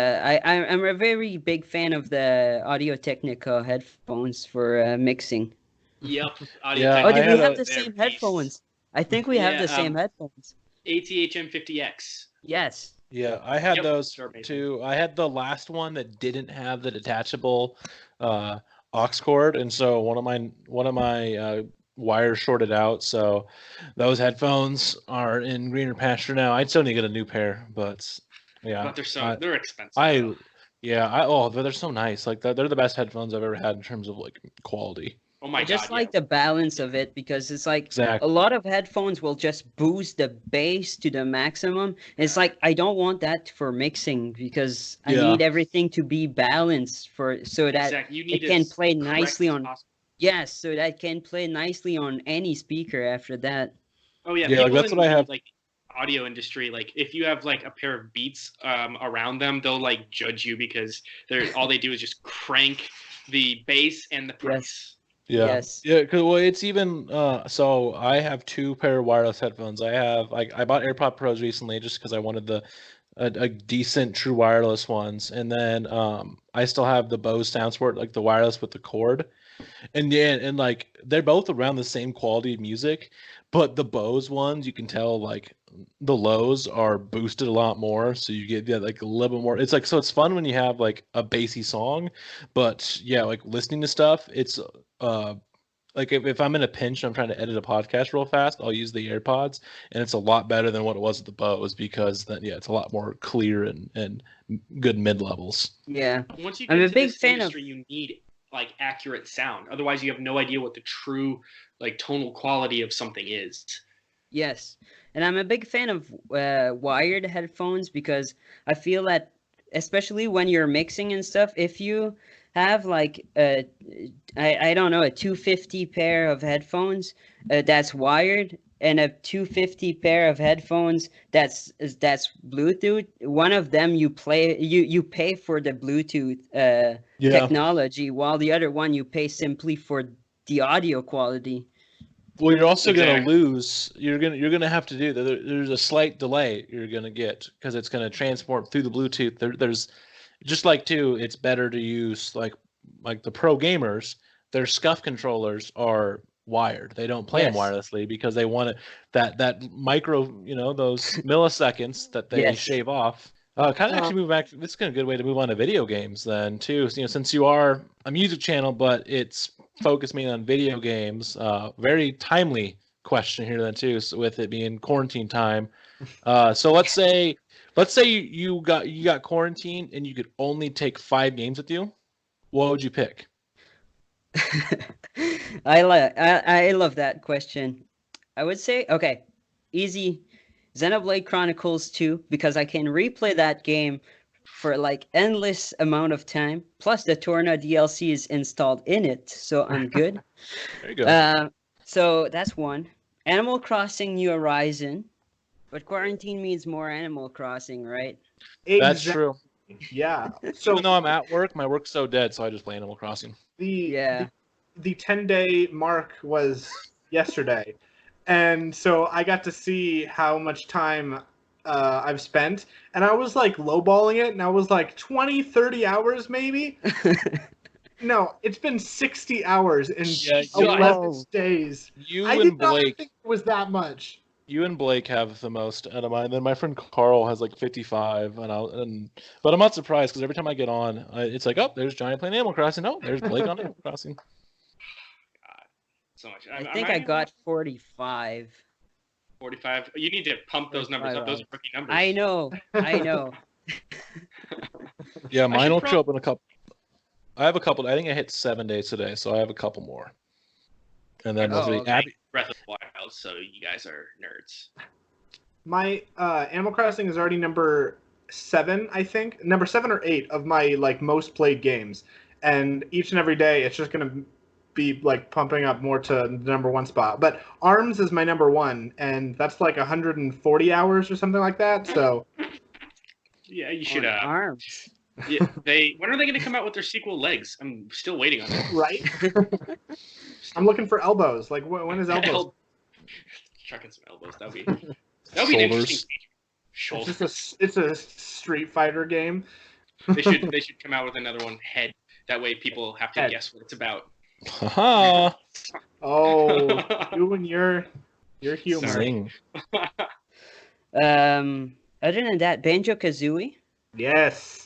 Speaker 4: I'm a very big fan of the Audio Technica headphones for mixing.
Speaker 1: Yep. Audio
Speaker 3: Yeah,
Speaker 4: Oh,
Speaker 3: I
Speaker 4: did we
Speaker 3: had
Speaker 1: Technica,
Speaker 4: have
Speaker 3: a
Speaker 4: the
Speaker 1: their
Speaker 4: same
Speaker 1: beasts.
Speaker 4: headphones? I think we have
Speaker 1: Yeah.
Speaker 4: the same headphones.
Speaker 1: ATH-M50X.
Speaker 4: Yes.
Speaker 3: Yeah, I had
Speaker 1: Yep.
Speaker 3: those
Speaker 1: They're amazing.
Speaker 3: too. I had the last one that didn't have the detachable uh, aux cord, and so one of my wires shorted out. So those headphones are in greener pasture now. I'd still need to get a new pair, but yeah,
Speaker 1: But
Speaker 3: I
Speaker 1: they're expensive
Speaker 3: I
Speaker 1: though.
Speaker 3: yeah, they're so nice. Like they're the best headphones I've ever had in terms of like quality.
Speaker 1: Oh
Speaker 4: I
Speaker 1: my
Speaker 4: just
Speaker 1: god, yeah.
Speaker 4: like the balance of it because it's like a
Speaker 3: Exactly.
Speaker 4: lot of headphones will just boost the bass to the maximum. It's like I don't want that for mixing because I
Speaker 3: Yeah.
Speaker 4: need everything to be balanced for so that
Speaker 1: Exactly. You need
Speaker 4: it
Speaker 1: it
Speaker 4: can
Speaker 1: as
Speaker 4: play
Speaker 1: correct
Speaker 4: nicely
Speaker 1: as
Speaker 4: on.
Speaker 1: possible.
Speaker 4: Yes, so that can play nicely on any speaker after that.
Speaker 1: Oh yeah,
Speaker 3: Yeah, like
Speaker 1: people
Speaker 3: that's what
Speaker 1: in
Speaker 3: I
Speaker 1: the
Speaker 3: have.
Speaker 1: like audio industry, like if you have like a pair of Beats around them, they'll like judge you because all they do is just crank the bass and the
Speaker 4: Yes.
Speaker 1: price.
Speaker 3: Yeah.
Speaker 4: Yes.
Speaker 3: Yeah, cause well, it's even so I have two pair of wireless headphones. I bought AirPod Pros recently just because I wanted a decent true wireless ones, and then I still have the Bose SoundSport, like the wireless with the cord. And yeah, and like they're both around the same quality of music, but the Bose ones you can tell like the lows are boosted a lot more, so you get like a little bit more. It's like so it's fun when you have like a bassy song, but yeah, like listening to stuff, it's uh like if I'm in a pinch, I'm trying to edit a podcast real fast, I'll use the AirPods, and it's a lot better than what it was with the Bose because then yeah, it's a lot more clear and good mid levels.
Speaker 4: Yeah.
Speaker 1: Once you
Speaker 4: I'm
Speaker 1: get
Speaker 4: a
Speaker 1: into
Speaker 4: big
Speaker 1: this
Speaker 4: fan of.
Speaker 1: industry, you need like accurate sound. Otherwise, you have no idea what the true like tonal quality of something is.
Speaker 4: Yes, and I'm a big fan of wired headphones because I feel that, especially when you're mixing and stuff, if you have like I don't know, a 250 pair of headphones that's wired and a 250 pair of headphones that's Bluetooth, one of them you pay for the Bluetooth
Speaker 3: Yeah.
Speaker 4: technology, while the other one you pay simply for the audio quality.
Speaker 3: Well, you're also going to
Speaker 1: Exactly.
Speaker 3: lose. You're gonna have to do that. There's a slight delay you're going to get because it's going to transport through the Bluetooth. There's just like too. It's better to use like the pro gamers. Their SCUF controllers are wired. They don't play them
Speaker 4: Yes,
Speaker 3: wirelessly because they want it that micro. Those milliseconds that they
Speaker 4: yes.
Speaker 3: shave off. Kind of actually move back. This is a good way to move on to video games then too. So, since you are a music channel, but it's focused mainly on video games. Very timely question here then too, so with it being quarantine time. So let's say you got quarantined and you could only take 5 games with you. What would you pick?
Speaker 4: I love that question. I would say easy Xenoblade Chronicles 2 because I can replay that game for like endless amount of time. Plus the Torna DLC is installed in it, so I'm good.
Speaker 3: There you go.
Speaker 4: So that's one. Animal Crossing New Horizon, but quarantine means more Animal Crossing, right?
Speaker 3: That's
Speaker 2: Exactly.
Speaker 3: true.
Speaker 2: Yeah. So
Speaker 3: Even though I'm at work, my work's so dead, so I just play Animal Crossing.
Speaker 2: the
Speaker 4: Yeah.
Speaker 2: the 10-day mark was yesterday, and so I got to see how much time I've spent, and I was like lowballing it, and I was like 20, 30 hours maybe. No, it's been 60 hours in
Speaker 3: Yeah,
Speaker 2: 11
Speaker 4: Whoa.
Speaker 2: days. I
Speaker 3: You
Speaker 2: did
Speaker 3: and
Speaker 2: not
Speaker 3: Blake,
Speaker 2: think it was that much.
Speaker 3: you and Blake have the most out of mine. Then my friend Carl has like 55, but I'm not surprised because every time I get on, it's like, oh, there's Johnny playing Animal Crossing. Oh, there's Blake on Animal Crossing.
Speaker 1: God, so much.
Speaker 4: I think I got 45.
Speaker 1: 45. You need to pump those numbers
Speaker 4: 45
Speaker 1: up. Those are
Speaker 4: hours.
Speaker 1: rookie numbers.
Speaker 4: I know.
Speaker 3: Yeah, mine will
Speaker 1: should
Speaker 3: show up in a couple. I have a couple. I think I hit 7 days today, so I have a couple more. And then we'll
Speaker 4: Oh,
Speaker 3: see.
Speaker 4: okay.
Speaker 3: Abby,
Speaker 1: Breath of the Wild, so you guys are nerds.
Speaker 2: My Animal Crossing is already number 7, I think. Number 7 or 8 of my like most played games. And each and every day it's just gonna be like pumping up more to the number 1 spot. But Arms is my number 1, and that's like 140 hours or something like that. So
Speaker 1: Yeah, you should.
Speaker 4: On Arms.
Speaker 1: Yeah, when are they going to come out with their sequel, Legs? I'm still waiting on it.
Speaker 2: right. I'm looking for Elbows. Like when is Elbows?
Speaker 1: Chucking some elbows. That'd be an interesting feature.
Speaker 2: It's just a Street Fighter game.
Speaker 1: They should come out with another one, Head. That way people have to
Speaker 2: Head.
Speaker 1: guess what it's about.
Speaker 3: haha,
Speaker 2: Oh, you and your humor.
Speaker 3: zing.
Speaker 4: Other than that, Banjo-Kazooie,
Speaker 2: Yes.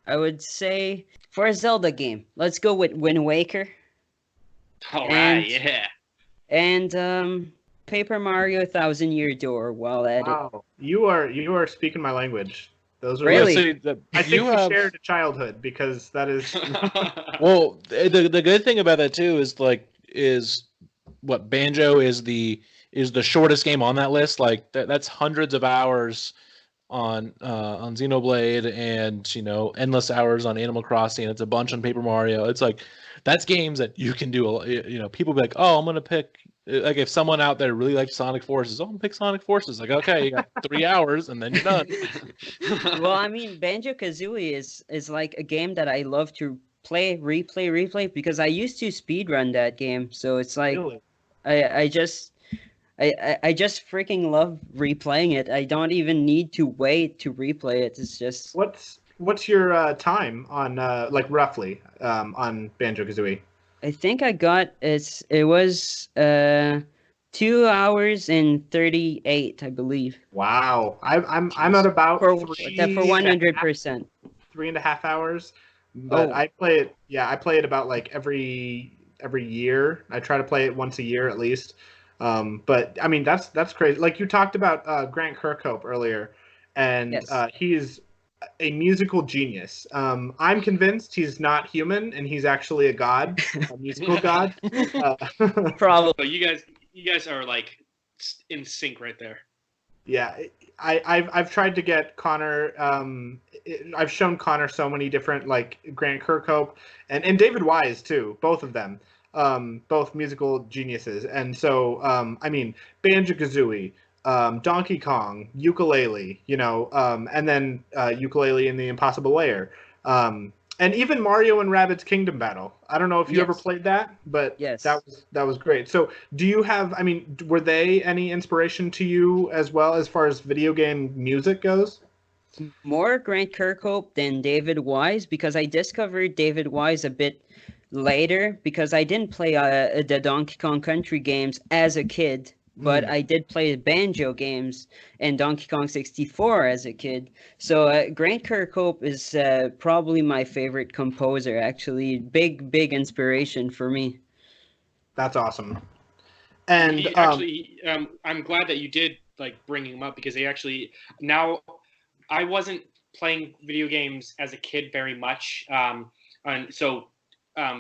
Speaker 4: I would say for a Zelda game, let's go with Wind Waker
Speaker 1: All
Speaker 4: And-
Speaker 1: right, yeah.
Speaker 4: and Paper Mario Thousand Year Door while at it.
Speaker 2: Wow. You are speaking my language. Those are
Speaker 4: Really?
Speaker 2: I think we shared a childhood because that is
Speaker 3: Well, the good thing about that too is what Banjo is the shortest game on that list. Like that's hundreds of hours on Xenoblade and endless hours on Animal Crossing. It's a bunch on Paper Mario. It's like that's games that you can do. People be like, oh, I'm gonna pick. Like if someone out there really likes Sonic Forces, oh, I'm gonna pick Sonic Forces. Like okay, you got 3 hours and then you're done.
Speaker 4: Well, I mean, Banjo-Kazooie is like a game that I love to replay because I used to speedrun that game. So it's like
Speaker 2: really.
Speaker 4: I just freaking love replaying it. I don't even need to wait to replay it. It's just
Speaker 2: What's your time on like roughly on Banjo-Kazooie?
Speaker 4: I think I got it was 2 hours and 38, I believe.
Speaker 2: Wow. I'm at about
Speaker 4: For
Speaker 2: 3.5
Speaker 4: 100%.
Speaker 2: 3.5 hours. But
Speaker 4: Oh.
Speaker 2: I play it. Yeah, I play it about like every year. I try to play it once a year at least. But I mean that's crazy. Like you talked about Grant Kirkhope earlier, and
Speaker 4: Yes.
Speaker 2: he's a musical genius. I'm convinced he's not human and he's actually a god, a musical god.
Speaker 4: Probably.
Speaker 1: So you guys are like in sync right there.
Speaker 2: Yeah, I've tried to get Connor. I've shown Connor so many different like Grant Kirkhope and David Wise too, both of them, both musical geniuses. And so I mean Banjo-Kazooie, Donkey Kong, ukulele, and then ukulele in the Impossible Layer, and even Mario and Rabbids Kingdom Battle. I don't know if you ever
Speaker 4: Yes.
Speaker 2: played that, but
Speaker 4: Yes.
Speaker 2: that was great. So, do you have? I mean, were they any inspiration to you as well as far as video game music goes?
Speaker 4: More Grant Kirkhope than David Wise because I discovered David Wise a bit later because I didn't play the Donkey Kong Country games as a kid, but I did play banjo games and Donkey Kong 64 as a kid. So Grant Kirkhope is probably my favorite composer, actually. Big inspiration for me.
Speaker 2: That's awesome. And
Speaker 1: I'm glad that you did like bring him up because they actually now I wasn't playing video games as a kid very much, and so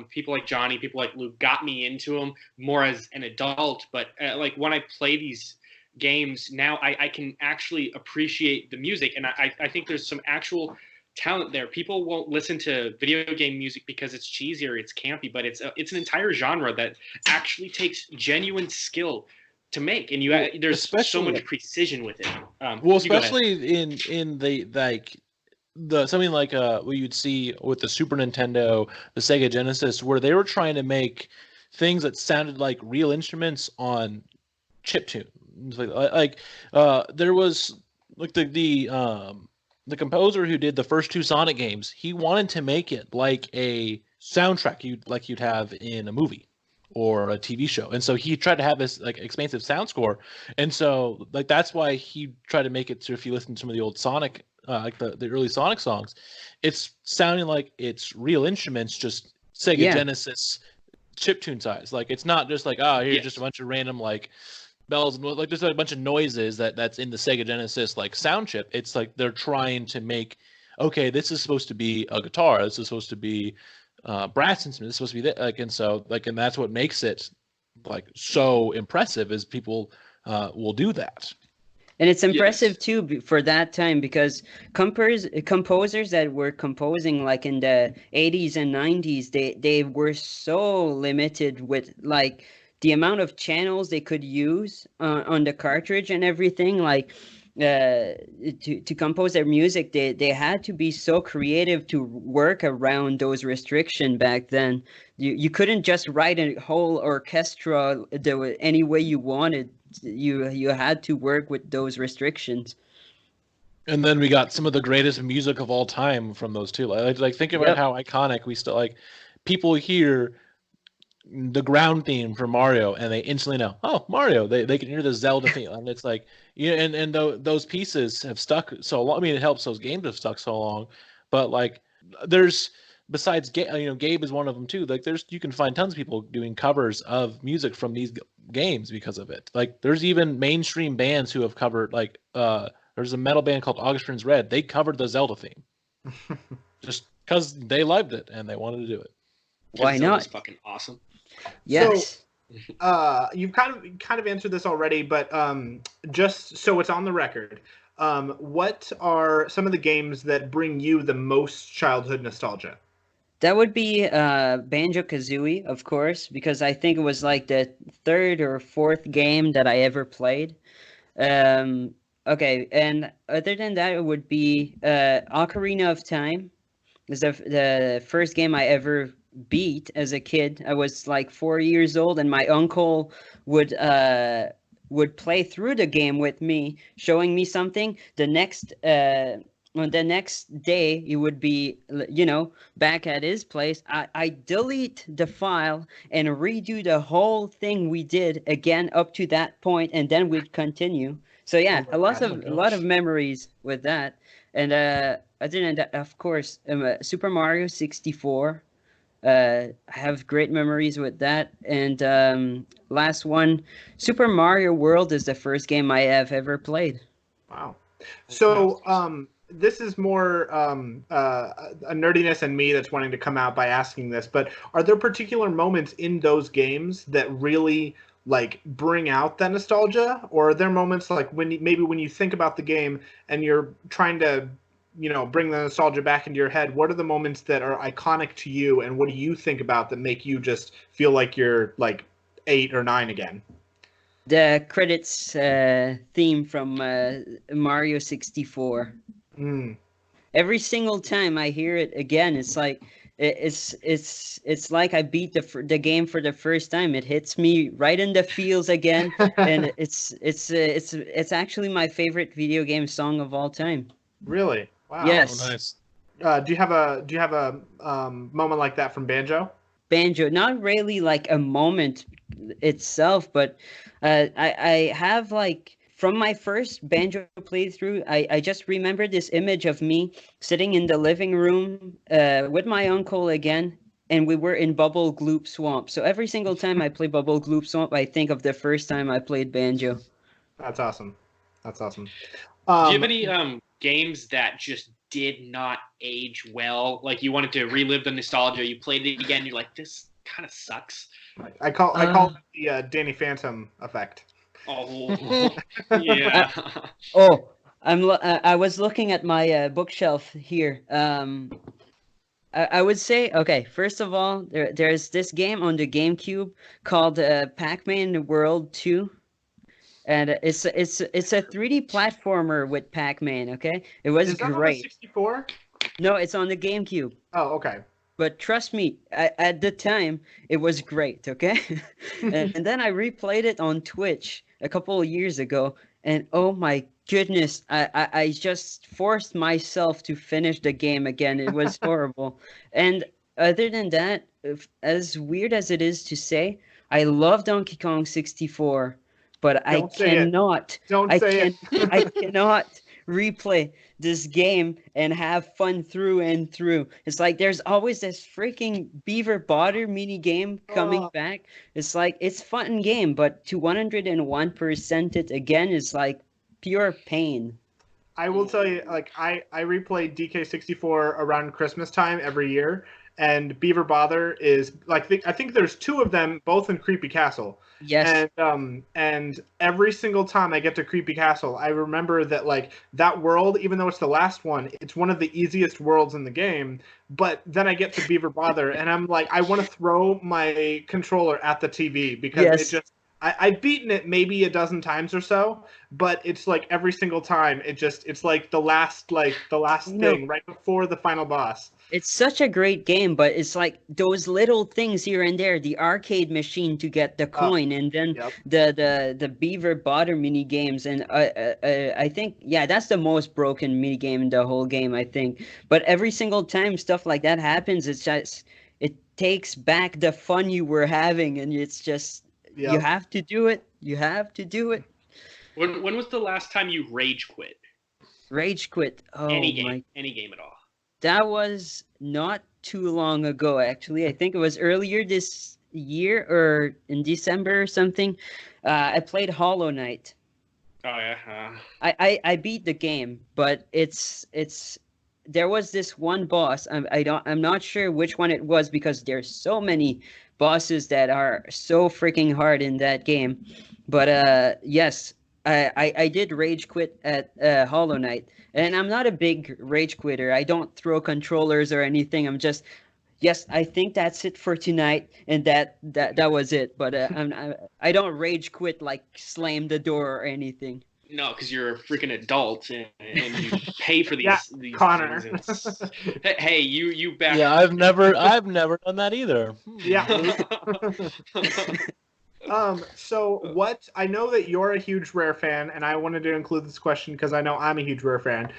Speaker 1: people like Johnny, people like Luke got me into them more as an adult. But like when I play these games now, I can actually appreciate the music, and I think there's some actual talent there. People won't listen to video game music because it's cheesy or it's campy, but it's an entire genre that actually takes genuine skill to make, and there's so much precision with it.
Speaker 3: Well, especially in the something like what you'd see with the Super Nintendo, the Sega Genesis, where they were trying to make things that sounded like real instruments on chiptune. There was like the composer who did the first two Sonic games. He wanted to make it like a soundtrack you'd have in a movie or a TV show, and so he tried to have this like expansive sound score, and so like that's why he tried to make it. So if you listen to some of the old Sonic, like the early Sonic songs, it's sounding like it's real instruments, just Sega Genesis chiptune size. Like it's not just like here's just a bunch of random like bells and like there's like a bunch of noises that's in the Sega Genesis like sound chip. It's like they're trying to make this is supposed to be a guitar. This is supposed to be brass instrument. This is supposed to be that. And that's what makes it like so impressive is people will do that.
Speaker 4: And it's impressive too for that time because composers that were composing like in the 80s and 90s, they were so limited with like the amount of channels they could use on the cartridge and everything. Like to compose their music, they had to be so creative to work around those restrictions back then. You couldn't just write a whole orchestra any way you wanted. You had to work with those restrictions.
Speaker 3: And then we got some of the greatest music of all time from those two. Like think about how iconic we still like. People hear the ground theme for Mario, and they instantly know, Mario. They can hear the Zelda theme, and it's like, and those pieces have stuck so long. I mean, it helps those games have stuck so long, but like, there's besides, Gabe is one of them too. Like, you can find tons of people doing covers of music from these games because of it. Like, there's even mainstream bands who have covered, like, there's a metal band called August Red. They covered the Zelda theme just because they loved it and they wanted to do it.
Speaker 4: Why not?
Speaker 1: Zelda's fucking awesome.
Speaker 4: Yes.
Speaker 2: So, you've kind of answered this already, but just so it's on the record, what are some of the games that bring you the most childhood nostalgia?
Speaker 4: That would be Banjo-Kazooie, of course, because I think it was like the third or fourth game that I ever played. Okay, and other than that, it would be Ocarina of Time. It's the first game I ever beat as a kid. I was like 4 years old, and my uncle would play through the game with me, showing me something. On the next day, he would be, back at his place. I delete the file and redo the whole thing we did again up to that point, and then we'd continue. So yeah, a lot of memories with that. And other than that, of course, Super Mario 64. I have great memories with that. And last one, Super Mario World is the first game I have ever played.
Speaker 2: Wow. So this is more a nerdiness in me that's wanting to come out by asking this, but are there particular moments in those games that really like bring out that nostalgia, or are there moments like when you think about the game and you're trying to bring the nostalgia back into your head? What are the moments that are iconic to you, and what do you think about that make you just feel like you're like 8 or 9 again?
Speaker 4: The credits theme from Mario 64. Every single time I hear it again, it's like it's like I beat the game for the first time. It hits me right in the feels again, and it's actually my favorite video game song of all time.
Speaker 2: Really? Wow.
Speaker 4: Yes.
Speaker 3: Oh, nice.
Speaker 2: Do you have a moment like that from Banjo?
Speaker 4: Banjo, not really like a moment itself, but I have like from my first Banjo playthrough, I just remember this image of me sitting in the living room with my uncle again, and we were in Bubble Gloop Swamp. So every single time I play Bubble Gloop Swamp, I think of the first time I played Banjo.
Speaker 2: That's awesome. Do
Speaker 1: you have any games that just did not age well? Like you wanted to relive the nostalgia, you played it again, you're like, this kind of sucks.
Speaker 2: I call it the Danny Phantom effect.
Speaker 1: Oh, yeah.
Speaker 4: I was looking at my bookshelf here. I would say, okay, first of all, there's this game on the GameCube called Pac-Man World 2. And it's a 3D platformer with Pac-Man, okay? It was
Speaker 2: Is that on the
Speaker 4: great.
Speaker 2: 64?
Speaker 4: No, it's on the GameCube.
Speaker 2: Oh, okay.
Speaker 4: But trust me, at the time, it was great, okay? And then I replayed it on Twitch a couple of years ago, and oh my goodness, I just forced myself to finish the game again. It was horrible. And other than that, as weird as it is to say, I love Donkey Kong 64, but I
Speaker 2: Don't say it.
Speaker 4: cannot,
Speaker 2: Don't say
Speaker 4: I
Speaker 2: it.
Speaker 4: cannot replay this game and have fun through and through. It's like there's always this freaking Beaver Botter mini game coming
Speaker 2: Oh.
Speaker 4: back. It's like it's fun game, but to 101% it again is like pure pain.
Speaker 2: I will tell you, like I replay DK64 around Christmas time every year, and Beaver Bother is like I think there's two of them, both in Creepy Castle.
Speaker 4: Yes.
Speaker 2: And every single time I get to Creepy Castle, I remember that like that world, even though it's the last one, it's one of the easiest worlds in the game. But then I get to Beaver Bother, and I'm like, I want to throw my controller at the TV because
Speaker 4: Yes.
Speaker 2: it just. I've beaten it maybe a dozen times or so, but it's like every single time it's like the last
Speaker 4: No.
Speaker 2: thing right before the final boss.
Speaker 4: It's such a great game, but it's like those little things here and there, the arcade machine to get the coin, and then
Speaker 2: Yep.
Speaker 4: the Beaver Botter mini games, and I think that's the most broken mini game in the whole game, I think. But every single time stuff like that happens, it's just it takes back the fun you were having, and it's just you
Speaker 2: Yep.
Speaker 4: have to do it. You have to do it.
Speaker 1: When was the last time you rage quit?
Speaker 4: Rage quit. Oh
Speaker 1: Any game,
Speaker 4: my.
Speaker 1: any game at all.
Speaker 4: That was not too long ago, actually. I think it was earlier this year or in December or something. I played Hollow Knight.
Speaker 1: Oh yeah.
Speaker 4: I beat the game, but it's there was this one boss. I'm not sure which one it was because there's so many bosses that are so freaking hard in that game. But yes, I did rage quit at Hollow Knight, and I'm not a big rage quitter. I don't throw controllers or anything. I'm just yes, I think that's it for tonight, and that was it. But I don't rage quit like slam the door or anything.
Speaker 1: No, because you're a freaking adult and you pay for these
Speaker 2: Yeah,
Speaker 1: these
Speaker 2: Connor.
Speaker 1: things. Hey, you back.
Speaker 3: Yeah, I've never done that either.
Speaker 2: Yeah. So what I know that you're a huge Rare fan, and I wanted to include this question because I know I'm a huge Rare fan.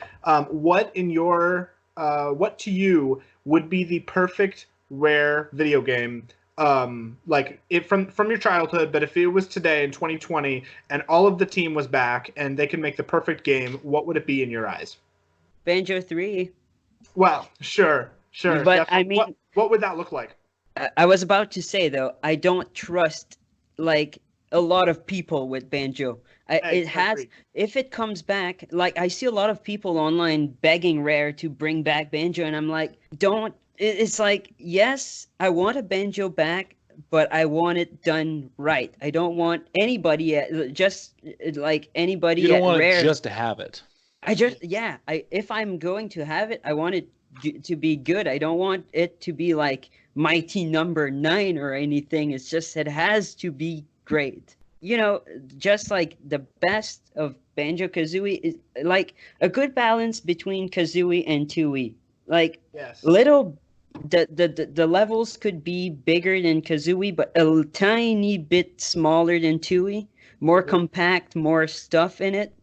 Speaker 2: What to you would be the perfect Rare video game? Like it from your childhood, but if it was today in 2020 and all of the team was back and they could make the perfect game, what would it be in your eyes?
Speaker 4: Banjo 3.
Speaker 2: Well, sure.
Speaker 4: But I mean,
Speaker 2: what would that look like?
Speaker 4: I was about to say though, I don't trust like a lot of people with Banjo. It has
Speaker 2: Agreed.
Speaker 4: if it comes back, like I see a lot of people online begging Rare to bring back Banjo, and I'm like, don't. It's like yes, I want a Banjo back, but I want it done right. I don't want anybody just like anybody
Speaker 3: You don't
Speaker 4: at
Speaker 3: want
Speaker 4: Rare.
Speaker 3: it just to have it.
Speaker 4: If I'm going to have it, I want it to be good. I don't want it to be like Mighty Number 9 or anything. It's just it has to be great. You know, just like the best of Banjo-Kazooie is like a good balance between Kazooie and Tooie. Like
Speaker 2: Yes.
Speaker 4: little the levels could be bigger than Kazooie, but a tiny bit smaller than Tooie. More compact, more stuff in it.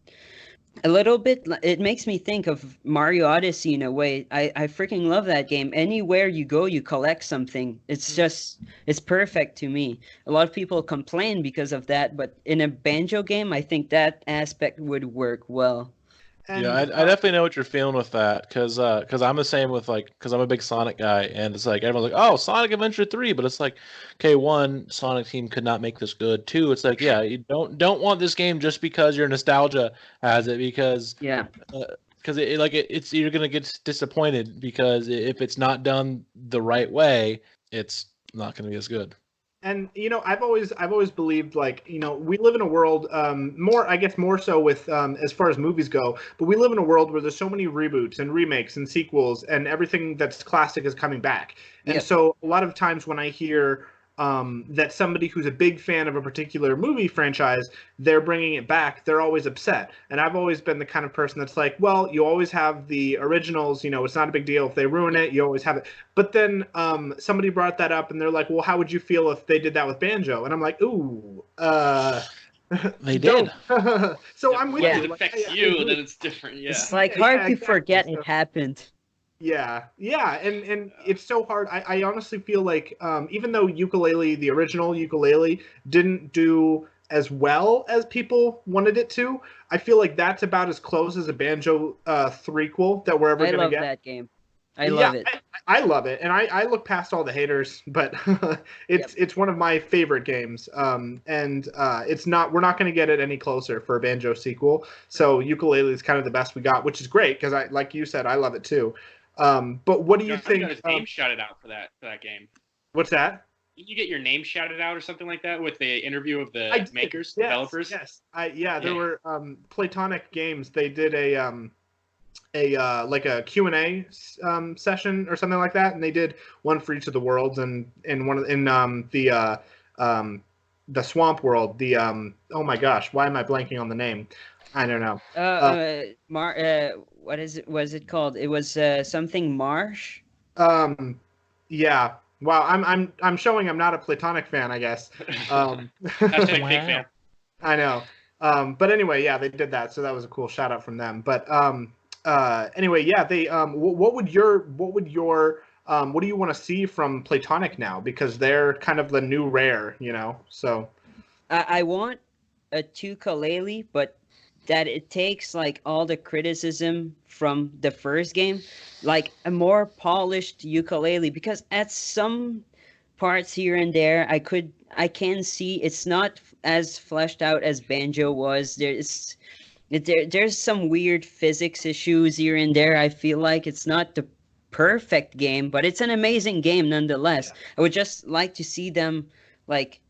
Speaker 4: A little bit, it makes me think of Mario Odyssey in a way. I freaking love that game. Anywhere you go, you collect something. It's just, it's perfect to me. A lot of people complain because of that, but in a Banjo game, I think that aspect would work well.
Speaker 2: And,
Speaker 3: Yeah, I definitely know what you're feeling with that, because I'm the same with because I'm a big Sonic guy, and it's like everyone's like, oh, Sonic Adventure 3, but it's like, okay, one, Sonic team could not make this good. Two, it's like, yeah, you don't want this game just because your nostalgia has it, because
Speaker 4: Yeah.
Speaker 3: it's you're gonna get disappointed because if it's not done the right way, it's not gonna be as good.
Speaker 2: And I've always believed, like, we live in a world, more so with, as far as movies go, but we live in a world where there's so many reboots and remakes and sequels, and everything that's classic is coming back. And
Speaker 4: Yep.
Speaker 2: so a lot of times when I hear that somebody who's a big fan of a particular movie franchise, they're bringing it back, they're always upset. And I've always been the kind of person that's like, well, you always have the originals, it's not a big deal if they ruin it, you always have it. But then somebody brought that up, and they're like, well, how would you feel if they did that with Banjo? And I'm like, ooh,
Speaker 3: They
Speaker 2: don't.
Speaker 3: did.
Speaker 2: So I'm with
Speaker 1: Once
Speaker 2: you.
Speaker 1: it
Speaker 2: Like,
Speaker 1: affects
Speaker 2: I
Speaker 1: you,
Speaker 2: agree.
Speaker 1: then it's different. Yeah.
Speaker 4: It's like
Speaker 2: Yeah,
Speaker 4: hard
Speaker 2: yeah,
Speaker 4: to
Speaker 2: exactly.
Speaker 4: forget
Speaker 2: So-
Speaker 4: it happened.
Speaker 2: Yeah, and it's so hard. I honestly feel like, even though the original ukulele, didn't do as well as people wanted it to, I feel like that's about as close as a Banjo threequel that we're ever
Speaker 4: I
Speaker 2: gonna
Speaker 4: love
Speaker 2: get.
Speaker 4: that game. I
Speaker 2: Yeah,
Speaker 4: love it.
Speaker 2: I love it, and I look past all the haters, but it's one of my favorite games. And we're not going to get it any closer for a Banjo sequel. So ukulele is kind of the best we got, which is great because like you said, I love it too. But what do you
Speaker 1: John
Speaker 2: think?
Speaker 1: got his name shouted out for that game.
Speaker 2: What's that?
Speaker 1: Did you get your name shouted out or something like that with the interview of
Speaker 2: I
Speaker 1: the
Speaker 2: did.
Speaker 1: makers,
Speaker 2: Yes,
Speaker 1: developers?
Speaker 2: yes. There
Speaker 1: Yeah.
Speaker 2: were Platonic Games. They did like a Q&A session or something like that, and they did one for each of the worlds, and in the swamp world, oh my gosh, why am I blanking on the name? I don't know.
Speaker 4: What is it? Was it called? It was something Marsh.
Speaker 2: Yeah. Wow, I'm showing I'm not a Platonic fan, I guess.
Speaker 1: Hashtag fake fan.
Speaker 2: I know. But anyway, yeah, they did that, so that was a cool shout out from them. But anyway, yeah, they what do you want to see from Platonic now? Because they're kind of the new Rare, So
Speaker 4: I want a ukulele, but that it takes like all the criticism from the first game, like a more polished ukulele. Because at some parts here and there, I can see it's not as fleshed out as Banjo was. There's some weird physics issues here and there. I feel like it's not the perfect game, but it's an amazing game nonetheless.
Speaker 2: Yeah.
Speaker 4: I would just like to see them like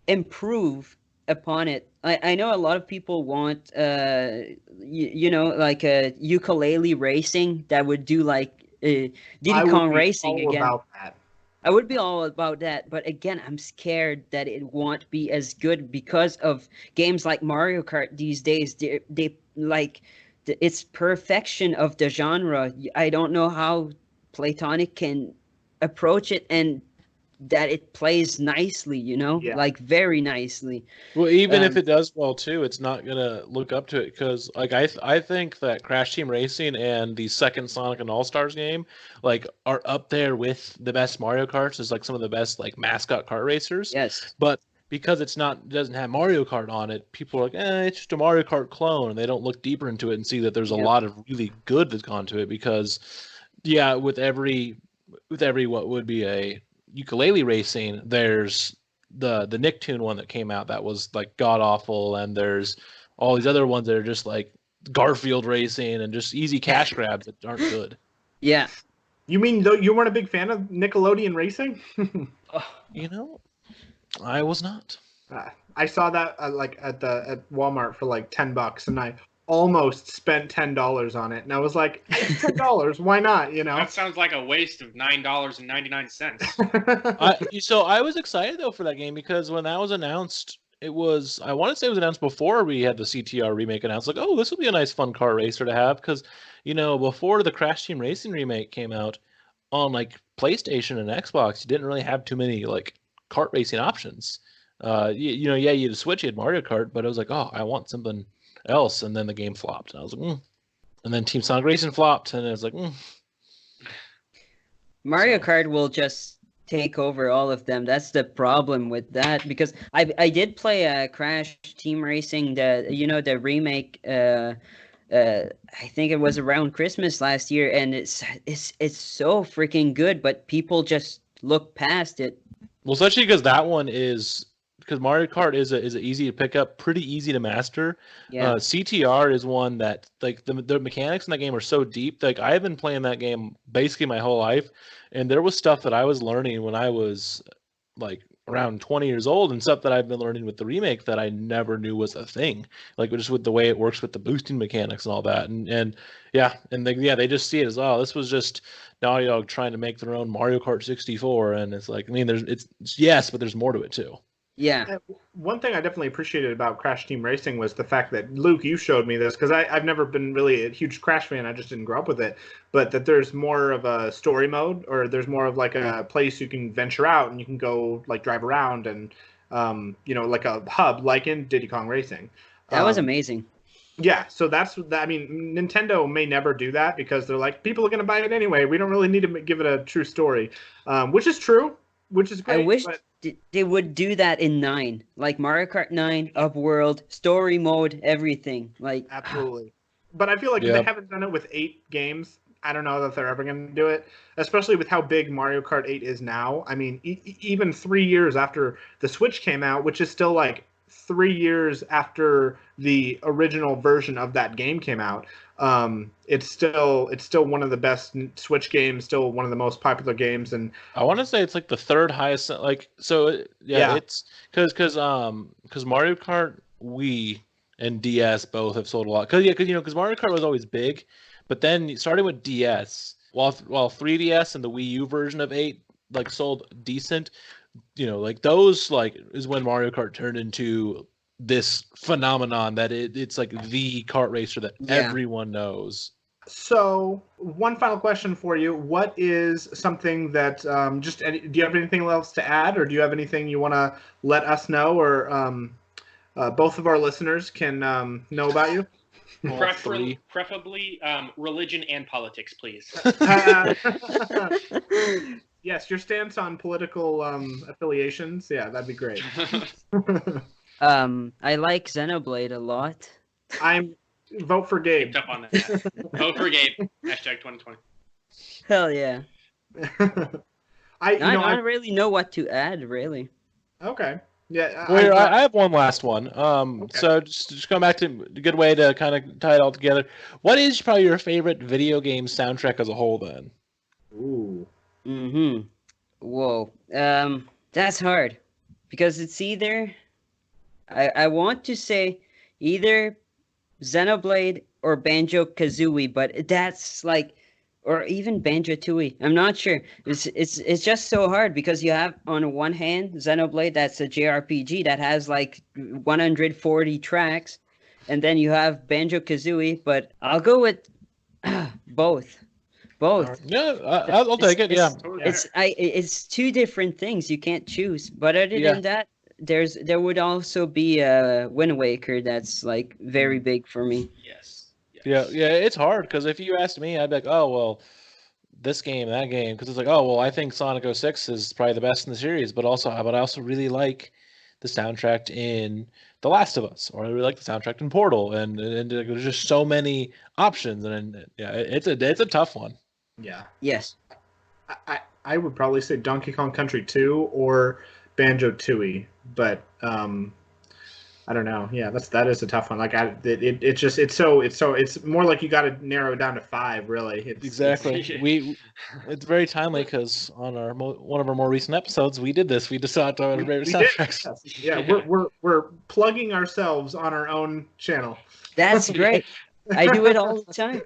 Speaker 4: improve upon it. I know a lot of people want like a ukulele racing that would do like Diddy
Speaker 2: I would
Speaker 4: Kong
Speaker 2: be
Speaker 4: Racing
Speaker 2: all
Speaker 4: again.
Speaker 2: about that.
Speaker 4: I would be all about that, but again, I'm scared that it won't be as good because of games like Mario Kart these days. They like it's perfection of the genre. I don't know how Platonic can approach it and that it plays nicely,
Speaker 2: Yeah.
Speaker 4: like very nicely.
Speaker 3: Well, even if
Speaker 4: Um,
Speaker 3: it does well too, it's not gonna look up to it because, like, I think that Crash Team Racing and the second Sonic and All Stars game, like, are up there with the best Mario Karts as like some of the best like mascot kart racers.
Speaker 4: yes.
Speaker 3: But because doesn't have Mario Kart on it, people are like, it's just a Mario Kart clone, and they don't look deeper into it and see that there's a
Speaker 4: Yep.
Speaker 3: lot of really good that's gone to it. Because, yeah, with every what would be a ukulele racing, there's the Nicktoon one that came out that was like god awful, and there's all these other ones that are just like Garfield racing and just easy cash grabs that aren't good.
Speaker 4: Yeah.
Speaker 2: You mean though you weren't a big fan of Nickelodeon Racing?
Speaker 3: You know, I was not.
Speaker 2: I saw that like at Walmart for like $10, and I almost spent $10 on it, and I was like, it's $10, why not?
Speaker 1: That sounds like a waste of $9.99.
Speaker 3: So I was excited though for that game because when that was announced, I want to say it was announced before we had the CTR remake announced. Like, oh, this will be a nice fun car racer to have because, before the Crash Team Racing remake came out on like PlayStation and Xbox, you didn't really have too many like kart racing options. You had a Switch, you had Mario Kart, but it was like, oh, I want something else, and then the game flopped, and I was like, and then Team Sonic Racing flopped, and it was like,
Speaker 4: Mario Kart will just take over all of them. That's the problem with that because I did play Crash Team Racing, the remake. I think it was around Christmas last year, and it's so freaking good, but people just look past it.
Speaker 3: Well, especially because Mario Kart is easy to pick up, pretty easy to master.
Speaker 4: Yeah.
Speaker 3: CTR is one that like the mechanics in that game are so deep. Like I've been playing that game basically my whole life, and there was stuff that I was learning when I was like around 20 years old, and stuff that I've been learning with the remake that I never knew was a thing. Like just with the way it works with the boosting mechanics and all that, and yeah, and they just see it as, oh, this was just Naughty Dog trying to make their own Mario Kart 64, and it's like, I mean, it's yes, but there's more to it too.
Speaker 4: Yeah.
Speaker 2: One thing I definitely appreciated about Crash Team Racing was the fact that, Luke, you showed me this, because I've never been really a huge Crash fan, I just didn't grow up with it, but that there's more of a story mode, or there's more of like a place you can venture out and you can go like drive around and, like a hub, like in Diddy Kong Racing.
Speaker 4: That was amazing.
Speaker 2: Yeah, so I mean, Nintendo may never do that because they're like, people are going to buy it anyway. We don't really need to give it a true story, which is true, which is great.
Speaker 4: I wish they would do that in 9, like Mario Kart 9, Upworld, story mode, everything. Like
Speaker 2: absolutely. But I feel like if they haven't done it with 8 games, I don't know that they're ever going to do it, especially with how big Mario Kart 8 is now. I mean, even 3 years after the Switch came out, which is still like 3 years after the original version of that game came out, it's still one of the best Switch games, still one of the most popular games, and
Speaker 3: I want to say it's like the 3rd highest. Like, so yeah. It's because Mario Kart Wii and DS both have sold a lot. Because Mario Kart was always big, but then starting with DS, while 3DS and the Wii U version of 8 like sold decent, like those like is when Mario Kart turned into this phenomenon that it's like the kart racer that everyone knows.
Speaker 2: So, one final question for you. What is something that, do you have anything else to add, or do you have anything you want to let us know, or both of our listeners can know about you?
Speaker 1: Preferably religion and politics, please.
Speaker 2: Yes, your stance on political affiliations. Yeah, that'd be great.
Speaker 4: I like Xenoblade a lot.
Speaker 2: Vote for Gabe.
Speaker 1: Up on that. Vote for Gabe. #2020.
Speaker 4: Hell yeah. I don't really know what to add, really.
Speaker 2: Okay. Yeah.
Speaker 3: I have one last one. Okay. So just going back to a good way to kind of tie it all together. What is probably your favorite video game soundtrack as a whole, then?
Speaker 2: Ooh.
Speaker 4: Whoa. That's hard because it's either I want to say either Xenoblade or Banjo-Kazooie, but that's like, or even Banjo-Tooie. I'm not sure. It's just so hard because you have on one hand Xenoblade, that's a JRPG that has like 140 tracks, and then you have Banjo-Kazooie. But I'll go with both.
Speaker 3: Yeah, I'll take it. Yeah,
Speaker 4: it's 2 different things. You can't choose. But other than that, there would also be a Wind Waker that's like very big for me.
Speaker 1: Yes.
Speaker 3: Yeah, it's hard because if you asked me, I'd be like, oh well, this game, that game, because it's like, oh well, I think Sonic 06 is probably the best in the series, but I also really like the soundtrack in The Last of Us, or I really like the soundtrack in Portal, and there's just so many options, and it's a tough one.
Speaker 2: Yeah.
Speaker 4: Yes.
Speaker 2: I would probably say Donkey Kong Country 2 or Banjo-Tooie, but I don't know. Yeah, that is a tough one. Like it's more like you got to narrow it down to 5. Really.
Speaker 3: It's very timely because on one of our more recent episodes we did this. We decided to our favorite soundtracks.
Speaker 2: Yes. Yeah, we're plugging ourselves on our own channel.
Speaker 4: That's great. I do it all the time.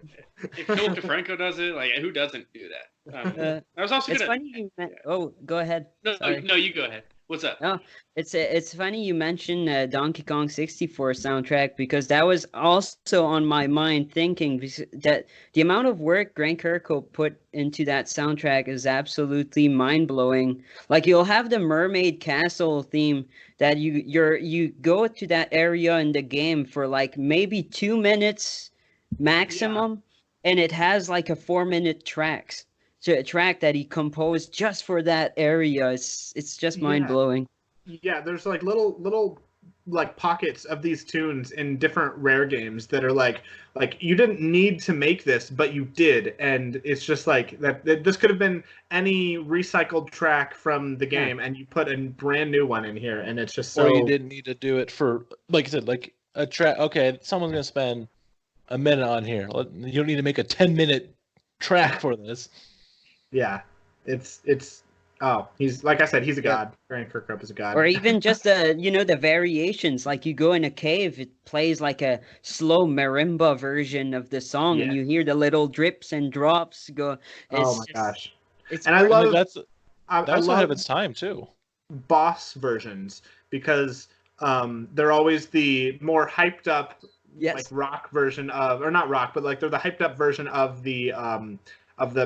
Speaker 1: If Philip DeFranco does it, like who doesn't do that? I was also
Speaker 4: funny oh, go ahead.
Speaker 1: No, you go ahead. What's up?
Speaker 4: Oh, it's funny you mentioned Donkey Kong 64 soundtrack because that was also on my mind thinking that the amount of work Grant Kirkhope put into that soundtrack is absolutely mind-blowing. Like you'll have the Mermaid Castle theme that you go to that area in the game for like maybe 2 minutes maximum, and it has like a 4-minute track that he composed just for that area. It's just mind-blowing.
Speaker 2: Yeah, there's like little like pockets of these tunes in different Rare games that are like you didn't need to make this, but you did, and it's just like that this could have been any recycled track from the game, and you put a brand new one in here, and it's just so.
Speaker 3: Or you didn't need to do it for, like you said, like a track. Okay, someone's gonna spend a minute on here. You don't need to make a 10-minute track for this.
Speaker 2: Yeah, it's Oh, he's like I said, he's a
Speaker 4: Yeah.
Speaker 2: god. Grant Kirkhope is a god.
Speaker 4: Or even just the variations. Like you go in a cave, it plays like a slow marimba version of the song, and
Speaker 2: Yeah.
Speaker 4: you hear the little drips and drops go.
Speaker 2: Oh
Speaker 4: It's
Speaker 2: my
Speaker 4: just,
Speaker 2: gosh.
Speaker 4: it's
Speaker 2: And I
Speaker 3: And like
Speaker 4: perfect.
Speaker 2: love
Speaker 3: that
Speaker 2: I
Speaker 3: was ahead of
Speaker 2: love
Speaker 3: its time too.
Speaker 2: boss versions because they're always the more hyped up like
Speaker 4: Yes.
Speaker 2: rock version of, or not rock, but like they're the hyped up version of the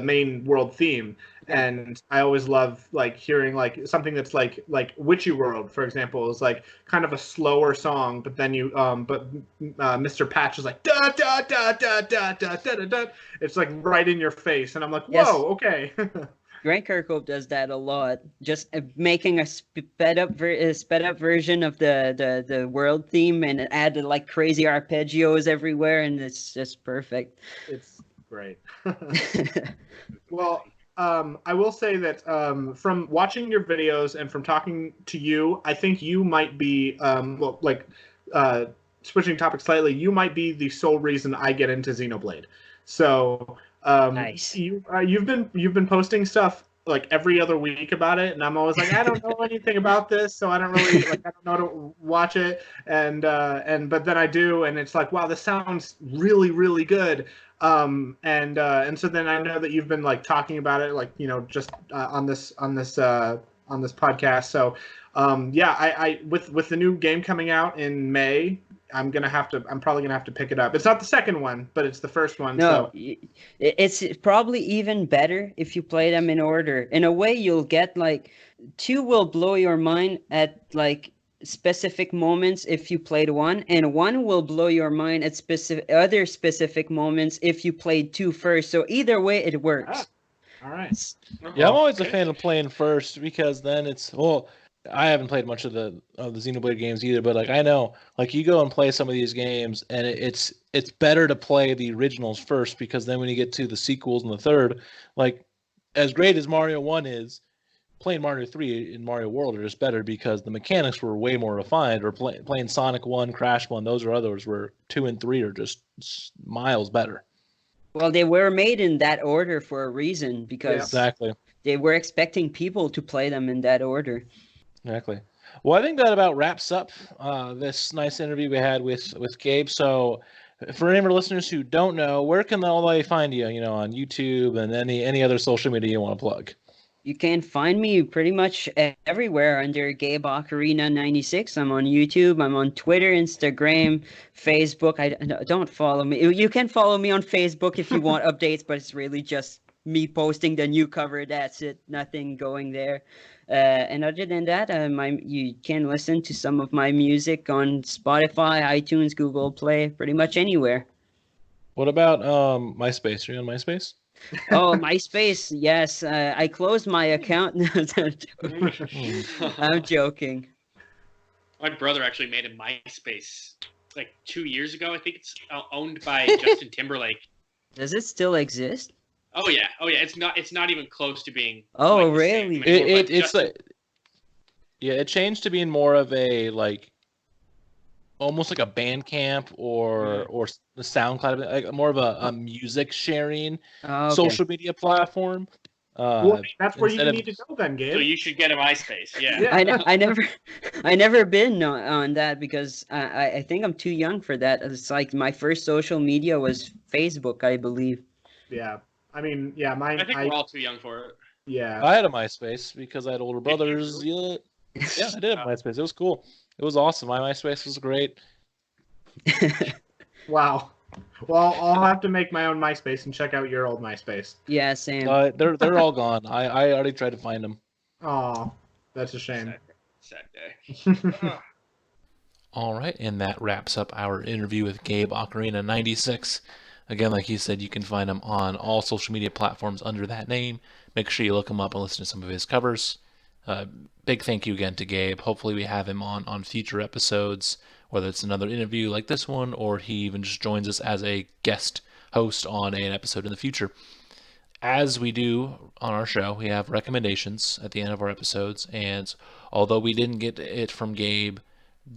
Speaker 2: main world theme.
Speaker 4: Yeah.
Speaker 2: And I always love like hearing like something that's like Witchy World, for example, is like kind of a slower song, but then Mr. Patch is like da da da da da da da da da. It's like right in your face, and I'm like,
Speaker 4: Yes.
Speaker 2: whoa, okay.
Speaker 4: Grant Kirkhope does that a lot, just making a sped up version of the world theme and add like crazy arpeggios everywhere, and it's just perfect.
Speaker 2: It's great. Well, I will say that from watching your videos and from talking to you, I think you might be, uh, switching topics slightly, you might be the sole reason I get into Xenoblade. So
Speaker 4: Nice.
Speaker 2: you've been posting stuff like every other week about it, and I'm always like, I don't know anything about this, so I don't really like, I don't know how to watch it, and but then I do, and it's like, wow, this sounds really really good. And so then I know that you've been like talking about it, like, you know, just on this podcast. So yeah, I with the new game coming out in May, I'm probably gonna have to pick it up. It's not the second one, but it's the first one.
Speaker 4: No,
Speaker 2: So
Speaker 4: it's probably even better if you play them in order. In a way, you'll get like two will blow your mind at like specific moments if you played one, and one will blow your mind at specific moments if you played two first. So either way, it works.
Speaker 2: all right.
Speaker 3: Yeah, I'm always a
Speaker 1: Okay.
Speaker 3: fan of playing first because then it's I haven't played much of the Xenoblade games either, but like I know, like you go and play some of these games, and it's better to play the originals first because then when you get to the sequels and the third, like as great as Mario 1 is, playing Mario 3 in Mario World are just better because the mechanics were way more refined. Or playing Sonic 1, Crash 1, those are others where 2 and 3 are just miles better.
Speaker 4: Well, they were made in that order for a reason because
Speaker 3: Exactly.
Speaker 4: they were expecting people to play them in that order.
Speaker 3: Exactly. Well, I think that about wraps up this nice interview we had with Gabe. So, for any of our listeners who don't know, where can all they find you? You know, on YouTube and any other social media you want to plug.
Speaker 4: You can find me pretty much everywhere under Gabocarina96. I'm on YouTube. I'm on Twitter, Instagram, Facebook. Don't follow me. You can follow me on Facebook if you want updates, but it's really just me posting the new cover. That's it. Nothing going there. And other than that, you can listen to some of my music on Spotify, iTunes, Google Play, pretty much anywhere.
Speaker 3: What about MySpace? Are you on MySpace?
Speaker 4: Oh, MySpace. Yes, I closed my account. I'm joking.
Speaker 1: My brother actually made a MySpace like 2 years ago. I think it's owned by Justin Timberlake.
Speaker 4: Does it still exist?
Speaker 1: Oh yeah. It's not even close to being.
Speaker 4: Oh,
Speaker 1: like, the same
Speaker 4: really?
Speaker 1: anymore, but
Speaker 3: It's
Speaker 1: Justin-
Speaker 3: like it changed to being more of a like almost like a Bandcamp or the SoundCloud, like more of a music sharing
Speaker 4: Oh, okay.
Speaker 3: social media platform.
Speaker 2: Well, that's where you
Speaker 3: instead of
Speaker 2: need to go then, Gabe.
Speaker 1: So you should get a MySpace. Yeah.
Speaker 2: Yeah.
Speaker 4: I never been on that because I think I'm too young for that. It's like my first social media was Facebook, I believe.
Speaker 2: Yeah. I mean, yeah, mine.
Speaker 1: I think we're all too young for it.
Speaker 2: Yeah.
Speaker 3: I had a MySpace because I had older brothers. Yeah, I did have MySpace. It was cool. It was awesome. My MySpace was great.
Speaker 2: Wow. Well, I'll have to make my own MySpace and check out your old MySpace.
Speaker 4: Yeah, same.
Speaker 3: They're all gone. I already tried to find them.
Speaker 2: Oh, that's a shame.
Speaker 1: Sad day.
Speaker 3: All right, and that wraps up our interview with Gabe Ocarina96. Again, like he said, you can find him on all social media platforms under that name. Make sure you look him up and listen to some of his covers. Big thank you again to Gabe. Hopefully we have him on future episodes, whether it's another interview like this one, or he even just joins us as a guest host on an episode in the future. As we do on our show, we have recommendations at the end of our episodes, and although we didn't get it from Gabe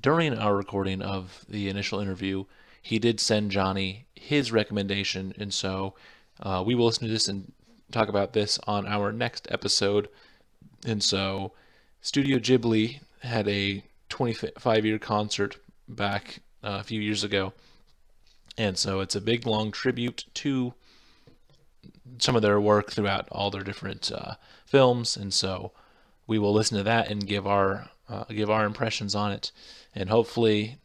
Speaker 3: during our recording of the initial interview, he did send Johnny his recommendation, and so we will listen to this and talk about this on our next episode. And so Studio Ghibli had a 25-year concert back a few years ago. And so it's a big, long tribute to some of their work throughout all their different films. And so we will listen to that and give our impressions on it. And hopefully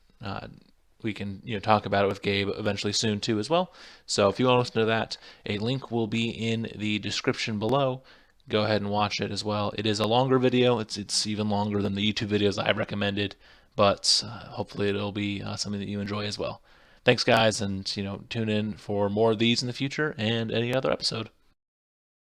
Speaker 3: we can talk about it with Gabe eventually soon too as well. So if you want to listen to that, a link will be in the description below. Go ahead and watch it as well. It is a longer video. It's even longer than the YouTube videos I recommended, but hopefully it'll be something that you enjoy as well. Thanks, guys, and tune in for more of these in the future and any other episode.